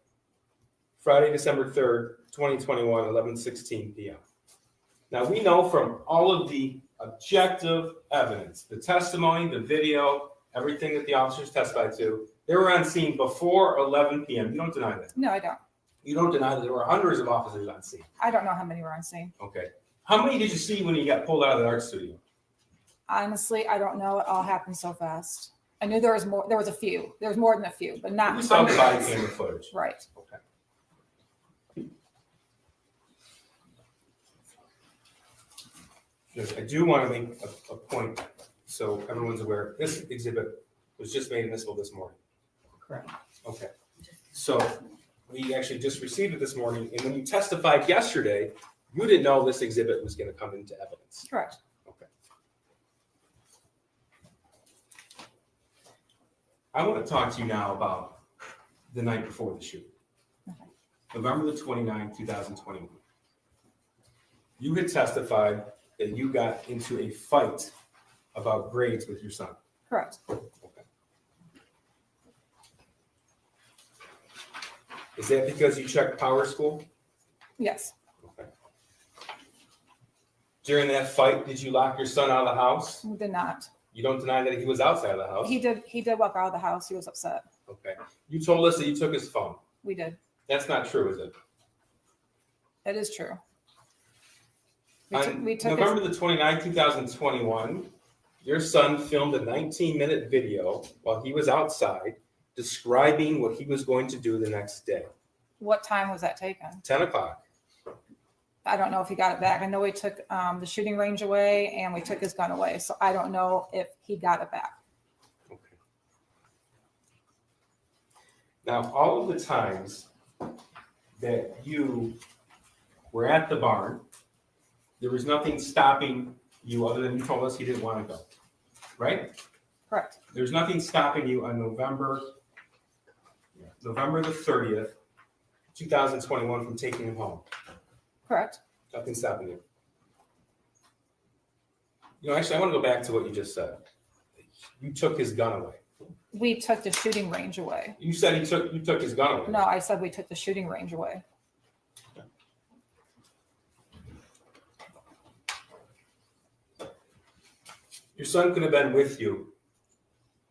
Friday, December 3rd, 2021, 11:16 p.m. Now, we know from all of the objective evidence, the testimony, the video, everything that the officers testified to, they were on scene before 11 p.m. You don't deny that. No, I don't. You don't deny that there were hundreds of officers on scene. I don't know how many were on scene. Okay. How many did you see when you got pulled out of the art studio? Honestly, I don't know. It all happened so fast. I knew there was more. There was a few. There was more than a few, but not. You saw the body hundreds. camera footage. Right. Okay. Yes, I do want to make a point so everyone's aware. This exhibit was just made admissible this morning. Correct. Okay. So we actually just received it this morning, and when you testified yesterday, you didn't know this exhibit was going to come into evidence. Correct. Okay. I want to talk to you now about the night before the shooting. Okay. November the 29th, 2021. You had testified that you got into a fight about grades with your son. Correct. Okay. Is that because you checked Power School? Yes. Okay. During that fight, did you lock your son out of the house? We did not. You don't deny that he was outside of the house? He did. He did walk out of the house. He was upset. Okay. You told us that you took his phone. We did. That's not true, is it? It is true. On We took November the 29th, 2021, your son filmed a 19-minute video while he was outside describing what he was going to do the next day. What time was that taken? 10 o'clock. I don't know if he got it back. I know we took the shooting range away and we took his gun away. So I don't know if he got it back. Okay. Now, all of the times that you were at the barn, there was nothing stopping you other than you told us he didn't want to go, right? Correct. There's nothing stopping you on November the 30th, 2021 from taking him home. Correct. Nothing stopping you. You know, actually, I want to go back to what you just said. You took his gun away. We took the shooting range away. You said you took his gun away. No, I said we took the shooting range away. Your son could have been with you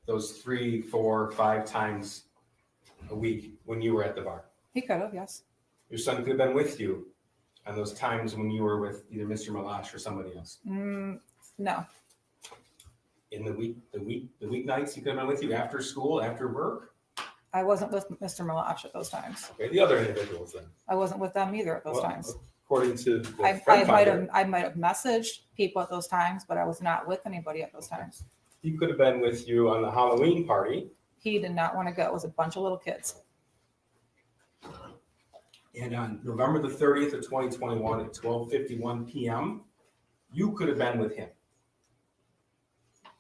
those 3, 4, 5 times a week when you were at the bar. He could have, yes. Your son could have been with you on those times when you were with either Mr. Malash or somebody else. No. In the weeknights, he could have been with you after school, after work. I wasn't with Mr. Malash at those times. Okay, the other individuals then. I wasn't with them either at those Well, times. According to the I friend might finder, have messaged people at those times, but I was not with anybody at those times. he could have been with you on the Halloween party. He did not want to go. It was a bunch of little kids. And on November the 30th of 2021 at 12:51 p.m., you could have been with him,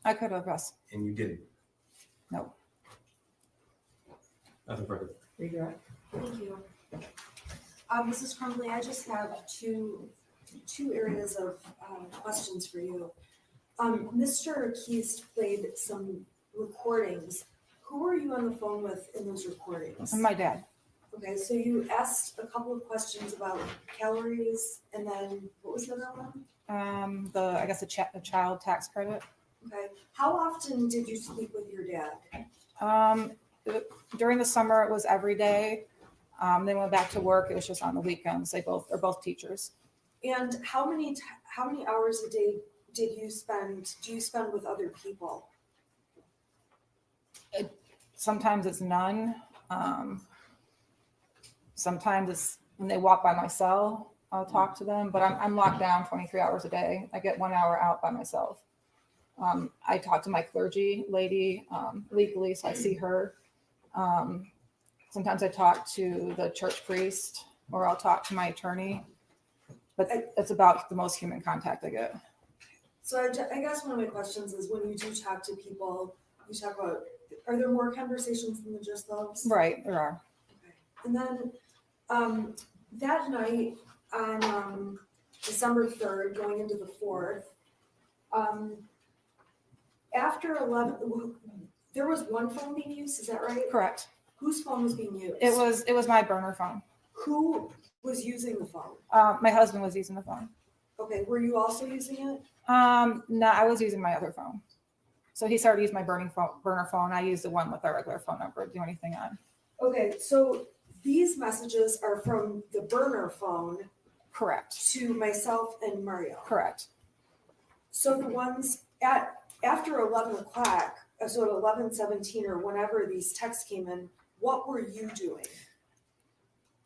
I could have, yes. and you didn't. No. Nothing further. Regret. Thank you. Mrs. Crumbly, I just have two areas of questions for you. Mr. Keys played some recordings. Who were you on the phone with in those recordings? And my dad. Okay, so you asked a couple of questions about calories, and then what was the other one? I guess the child tax credit. Okay, how often did you speak with your dad? During the summer, it was every day. Then went back to work. It was just on the weekends. They're both teachers. And how many hours a day do you spend with other people? Sometimes it's none. Sometimes it's when they walk by my cell, I'll talk to them, but I'm locked down 23 hours a day. I get 1 hour out by myself. I talk to my clergy lady legally, so I see her. Sometimes I talk to the church priest, or I'll talk to my attorney, but it's about the most human contact I get. So I guess one of my questions is, when you do talk to people, you talk about, are there more conversations than just those? Right, there are. Okay. And then that night on December 3rd, going into the 4th, after 11, there was one phone being used, is that right? Correct. Whose phone was being used? It was my burner phone. Who was using the phone? My husband was using the phone. Okay, were you also using it? No, I was using my other phone. So he started using my burner phone. I used the one with our regular phone number to do anything on. Okay, so these messages are from the burner phone Correct. to myself and Mario. Correct. So the ones after 11 o'clock, so at 11:17 or whenever these texts came in, what were you doing?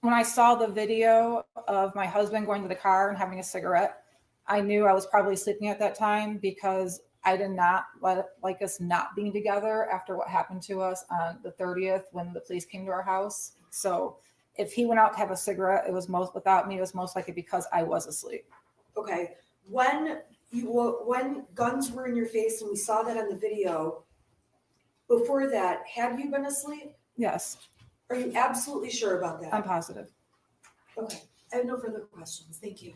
When I saw the video of my husband going to the car and having a cigarette, I knew I was probably sleeping at that time because I did not like us not being together after what happened to us on the 30th when the police came to our house. So if he went out to have a cigarette, it was without me, it was most likely because I was asleep. Okay, when guns were in your face and we saw that on the video, before that, had you been asleep? Yes, Are you absolutely sure about that? I'm positive. Okay, I have no further questions. Thank you.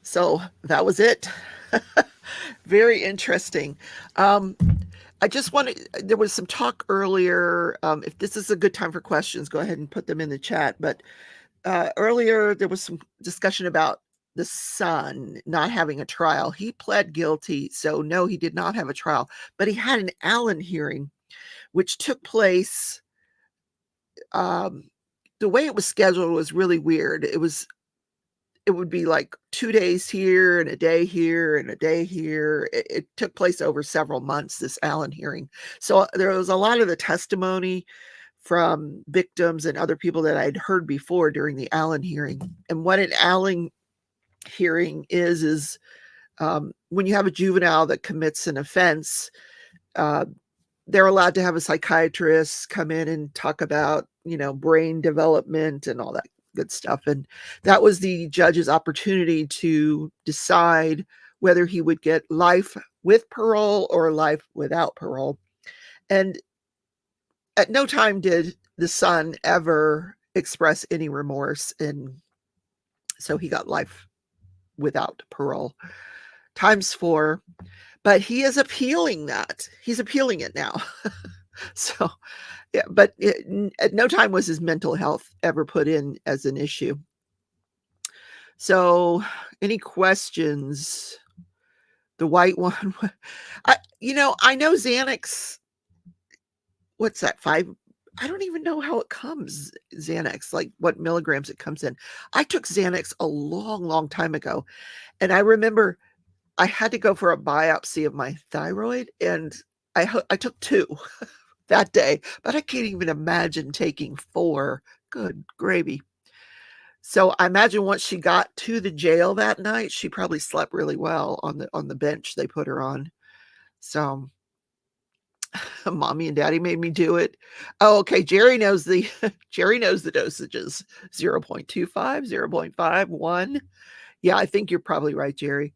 So that was it. Very interesting. I just wanted, there was some talk earlier. If this is a good time for questions, go ahead and put them in the chat. But earlier, there was some discussion about the son not having a trial. He pled guilty. So, no, he did not have a trial. But he had an Allen hearing, which took place. The way it was scheduled was really weird. It would be like 2 days here and a day here and a day here. It took place over several months, this Allen hearing. So there was a lot of the testimony from victims and other people that I'd heard before during the Allen hearing. And what an Allen hearing is when you have a juvenile that commits an offense, they're allowed to have a psychiatrist come in and talk about, brain development and all that good stuff. And that was the judge's opportunity to decide whether he would get life with parole or life without parole. And at no time did the son ever express any remorse. And so he got life without parole ×4. But he is appealing that. He's appealing it now. So, yeah, but at no time was his mental health ever put in as an issue. So, any questions? The white one, I know Xanax. What's that? 5? I don't even know how it comes. Xanax, like what milligrams it comes in. I took Xanax a long, long time ago, and I remember I had to go for a biopsy of my thyroid, and I took 2 that day, but I can't even imagine taking 4. Good gravy. So I imagine once she got to the jail that night, she probably slept really well on the bench they put her on. So mommy and daddy made me do it. Oh, okay. Jerry knows the dosages. 0.25, 0.5, 1. Yeah, I think you're probably right, Jerry.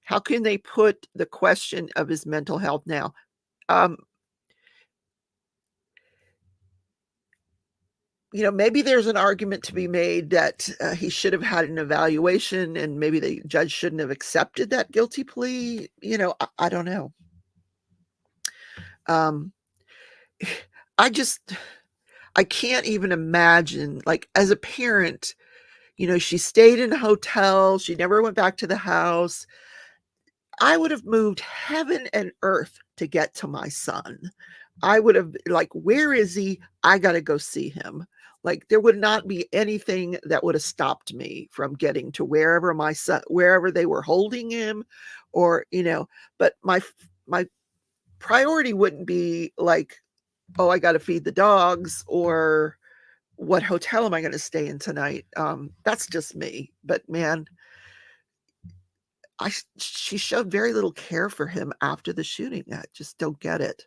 How can they put the question of his mental health now? Maybe there's an argument to be made that he should have had an evaluation and maybe the judge shouldn't have accepted that guilty plea. I don't know. I can't even imagine, like, as a parent, she stayed in a hotel. She never went back to the house. I would have moved heaven and earth to get to my son. I would have, like, where is he? I got to go see him. Like, there would not be anything that would have stopped me from getting to wherever my son, wherever they were holding him, or, but my priority wouldn't be like, oh, I got to feed the dogs, or what hotel am I going to stay in tonight? That's just me. But man, she showed very little care for him after the shooting. I just don't get it.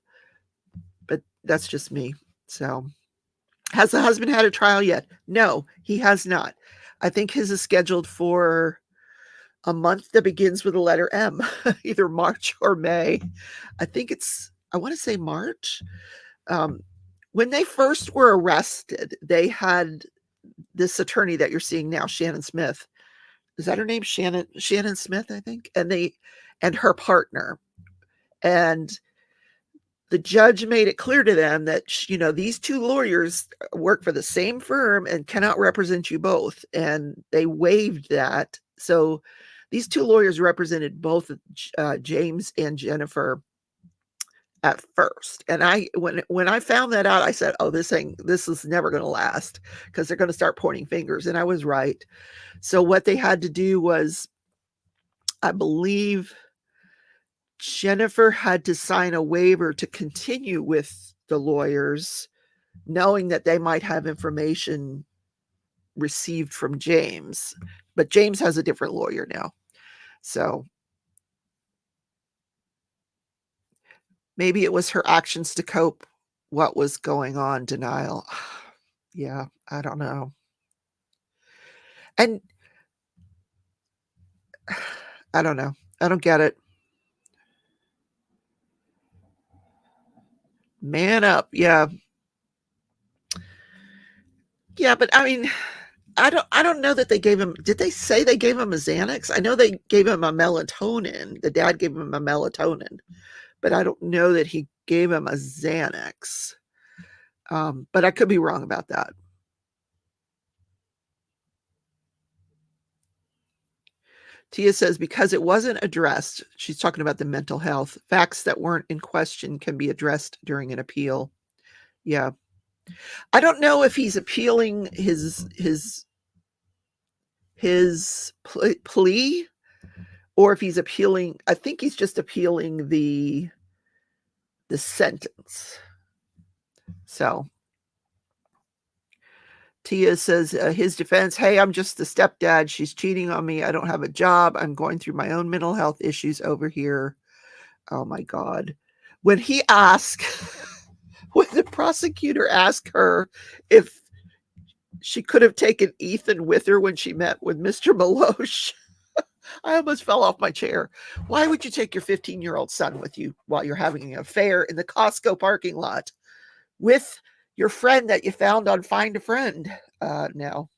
But that's just me. So, has the husband had a trial yet? No, he has not. I think his is scheduled for a month that begins with the letter M, either March or May. I want to say March. When they first were arrested, they had this attorney that you're seeing now, Shannon Smith. is that her name? Shannon Smith, I think. And her partner. And the judge made it clear to them that, these two lawyers work for the same firm and cannot represent you both. And they waived that. So these two lawyers represented both James and Jennifer at first. And when I found that out, I said, oh, this is never going to last, because they're going to start pointing fingers. And I was right. So what they had to do was, I believe Jennifer had to sign a waiver to continue with the lawyers, knowing that they might have information received from James. But James has a different lawyer now. So maybe it was her actions to cope what was going on, denial. Yeah, I don't know. And I don't know. I don't get it. Man up. Yeah. Yeah, but I mean, I don't know that they gave him, did they say they gave him a Xanax? I know they gave him a melatonin. The dad gave him a melatonin, but I don't know that he gave him a Xanax. But I could be wrong about that. Tia says, because it wasn't addressed, she's talking about the mental health, facts that weren't in question can be addressed during an appeal. Yeah. I don't know if he's appealing his plea, or if he's appealing, I think he's just appealing the sentence. So Tia says, his defense, hey, I'm just the stepdad. She's cheating on me. I don't have a job. I'm going through my own mental health issues over here. Oh my God. When he asked, when the prosecutor asked her if she could have taken Ethan with her when she met with Mr. Meloche, I almost fell off my chair. Why would you take your 15-year-old son with you while you're having an affair in the Costco parking lot with your friend that you found on Find a Friend now?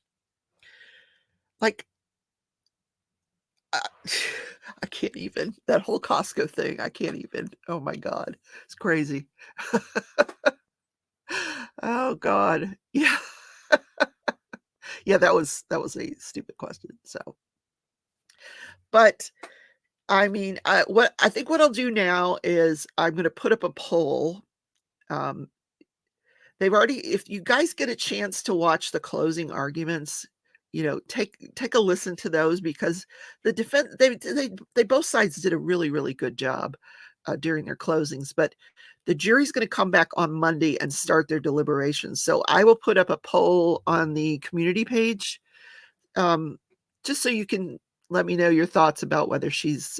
Like, I can't even. That whole Costco thing, I can't even. Oh my God. It's crazy. Oh God. Yeah. Yeah, that was a stupid question. So, but I mean, I think what I'll do now is I'm going to put up a poll. They've already, if you guys get a chance to watch the closing arguments, take a listen to those, because the defense, they both sides did a really, really good job during their closings. But the jury's going to come back on Monday and start their deliberations. So I will put up a poll on the community page, just so you can let me know your thoughts about whether she's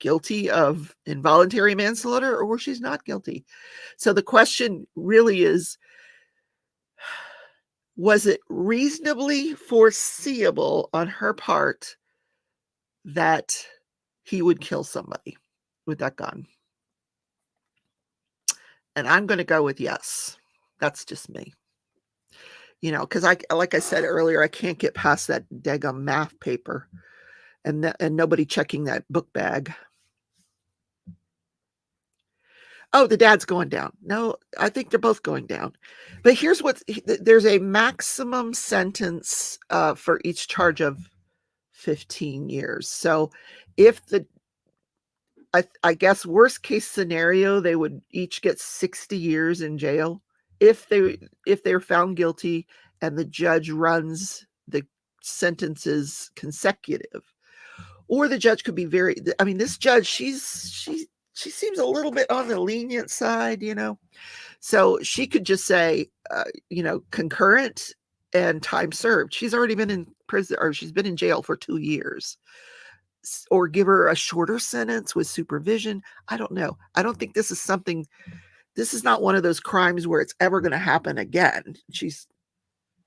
guilty of involuntary manslaughter or she's not guilty. So the question really is, was it reasonably foreseeable on her part that he would kill somebody with that gun? And I'm going to go with yes. That's just me. Because like I said earlier, I can't get past that daggum math paper and nobody checking that book bag. Oh, the dad's going down. No, I think they're both going down. But here's there's a maximum sentence for each charge of 15 years. So if I guess worst case scenario, they would each get 60 years in jail if they're found guilty and the judge runs the sentences consecutive. Or the judge could be this judge, she seems a little bit on the lenient side, so she could just say, concurrent and time served. She's already been in prison, or she's been in jail for 2 years, or give her a shorter sentence with supervision. I don't know. I don't think this is not one of those crimes where it's ever going to happen again.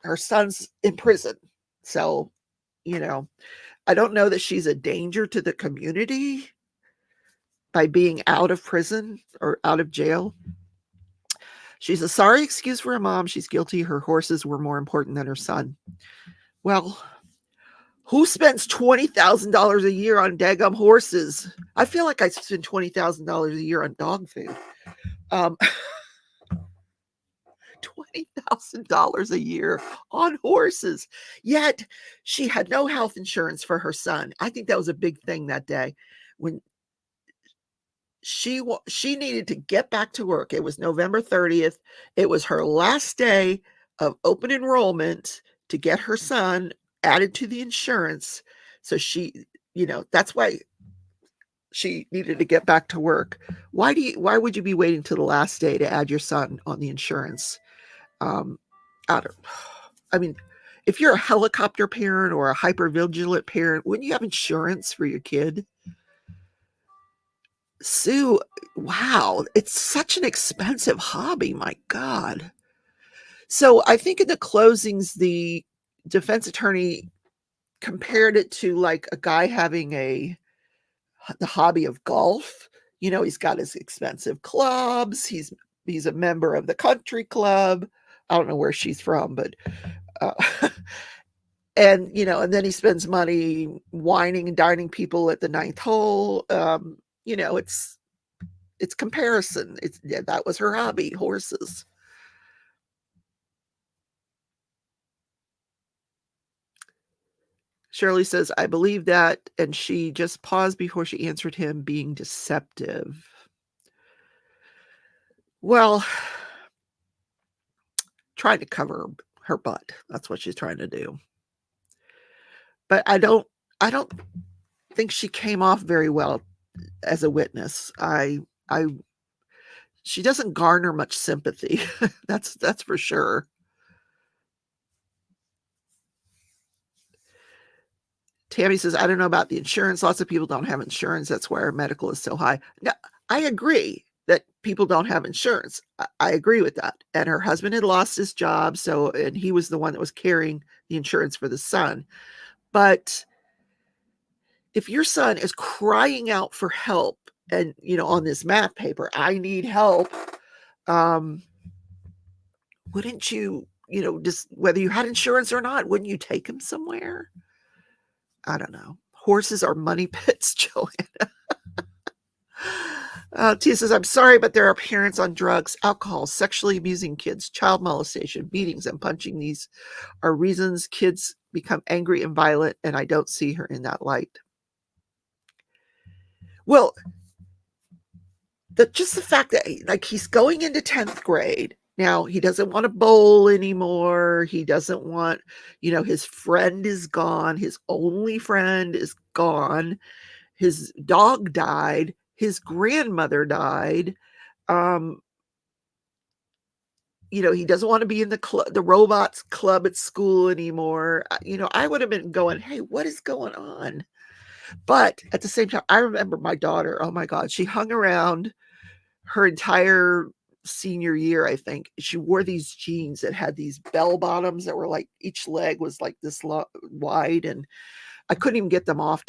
Her son's in prison. So, I don't know that she's a danger to the community by being out of prison or out of jail. She's a sorry excuse for her mom. She's guilty. Her horses were more important than her son. Well, Who spends $20,000 a year on daggum horses? I feel like I spend $20,000 a year on dog food. $20,000 a year on horses. Yet she had no health insurance for her son. I think that was a big thing that day when she needed to get back to work. It was November 30th. It was her last day of open enrollment to get her son added to the insurance. So she, that's why she needed to get back to work. Why would you be waiting till the last day to add your son on the insurance? I mean, if you're a helicopter parent or a hypervigilant parent, wouldn't you have insurance for your kid? Sue, wow, it's such an expensive hobby. My God. So I think in the closings, the defense attorney compared it to like a guy having the hobby of golf. He's got his expensive clubs. He's a member of the country club. I don't know where she's from, but and then he spends money whining and dining people at the ninth hole. It's comparison. That was her hobby, horses. Shirley says, I believe that, and she just paused before she answered him, being deceptive. Well, trying to cover her butt. That's what she's trying to do. But I don't think she came off very well as a witness. She doesn't garner much sympathy. That's for sure. Tammy says, I don't know about the insurance. Lots of people don't have insurance. That's why our medical is so high. Now, I agree that people don't have insurance. I agree with that. And her husband had lost his job. And he was the one that was carrying the insurance for the son. But if your son is crying out for help and, on this math paper, I need help. Wouldn't you, just whether you had insurance or not, wouldn't you take him somewhere? I don't know. Horses are money pits, Joanna. Tia says, I'm sorry, but there are parents on drugs, alcohol, sexually abusing kids, child molestation, beatings, and punching. These are reasons kids become angry and violent, and I don't see her in that light. Well, just the fact that he's going into 10th grade. Now, he doesn't want to bowl anymore. He doesn't want, his friend is gone. His only friend is gone. His dog died. His grandmother died. He doesn't want to be in the robots club at school anymore. I would have been going, hey, what is going on? But at the same time, I remember my daughter, oh my God, she hung around her entire senior year. I think she wore these jeans that had these bell bottoms that were like, each leg was like this wide, and I couldn't even get them off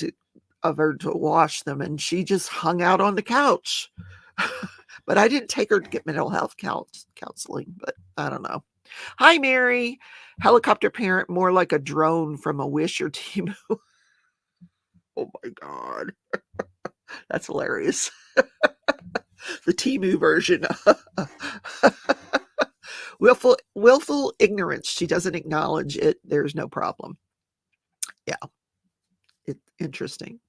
of her to wash them. And she just hung out on the couch. But I didn't take her to get mental health counseling, but I don't know. Hi, Mary. Helicopter parent, more like a drone from a Wish or Temu. Oh my God. That's hilarious. The Temu version. Willful ignorance. She doesn't acknowledge it. There's no problem. Yeah. Interesting.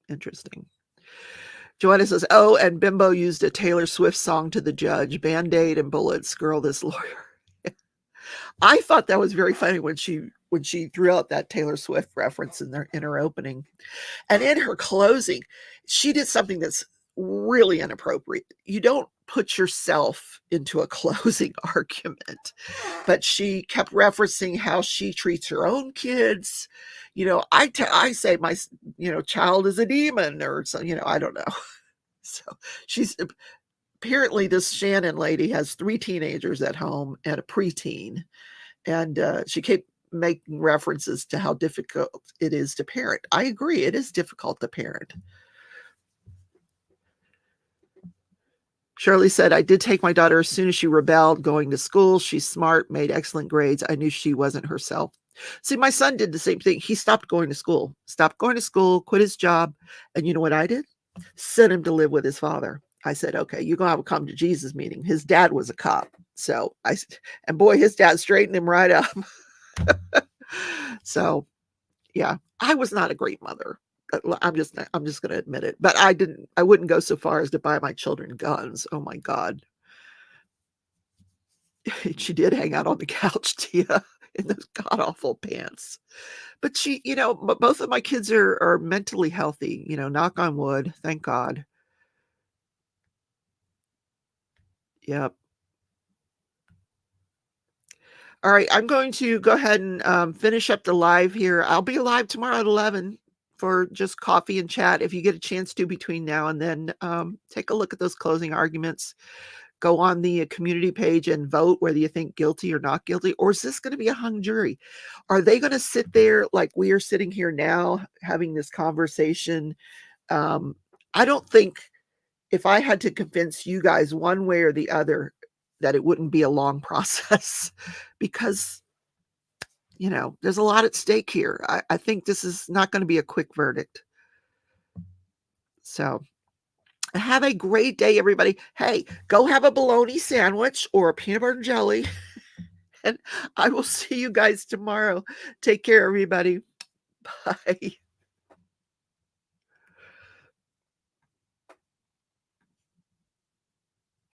Joanna says, oh, and Bimbo used a Taylor Swift song to the judge. Band-Aid and bullets. Girl, this lawyer. I thought that was very funny when she threw out that Taylor Swift reference in her opening. And in her closing, she did something that's really inappropriate. You don't put yourself into a closing argument. But she kept referencing how she treats her own kids. I say my, child is a demon or something, I don't know. So she's apparently, this Shannon lady has 3 teenagers at home and a preteen. And she kept making references to how difficult it is to parent. I agree. It is difficult to parent. Shirley said, I did take my daughter as soon as she rebelled going to school. She's smart, made excellent grades. I knew she wasn't herself. See, my son did the same thing. He stopped going to school, quit his job. And you know what I did? Sent him to live with his father. I said, okay, you're going to have a come to Jesus meeting. His dad was a cop. So and boy, his dad straightened him right up. So yeah, I was not a great mother. I'm just going to admit it, but I wouldn't go so far as to buy my children guns. Oh my God. She did hang out on the couch, Tia, in those god awful pants. But both of my kids are mentally healthy, knock on wood. Thank God. Yep. All right. I'm going to go ahead and finish up the live here. I'll be live tomorrow at 11 for just coffee and chat. If you get a chance to between now and then, take a look at those closing arguments. Go on the community page and vote whether you think guilty or not guilty, or is this going to be a hung jury? Are they going to sit there like we are sitting here now having this conversation? I don't think, if I had to convince you guys one way or the other, that it wouldn't be a long process, because there's a lot at stake here. I think this is not going to be a quick verdict. So have a great day, everybody. Hey, go have a bologna sandwich or a peanut butter and jelly. And I will see you guys tomorrow. Take care, everybody. Bye.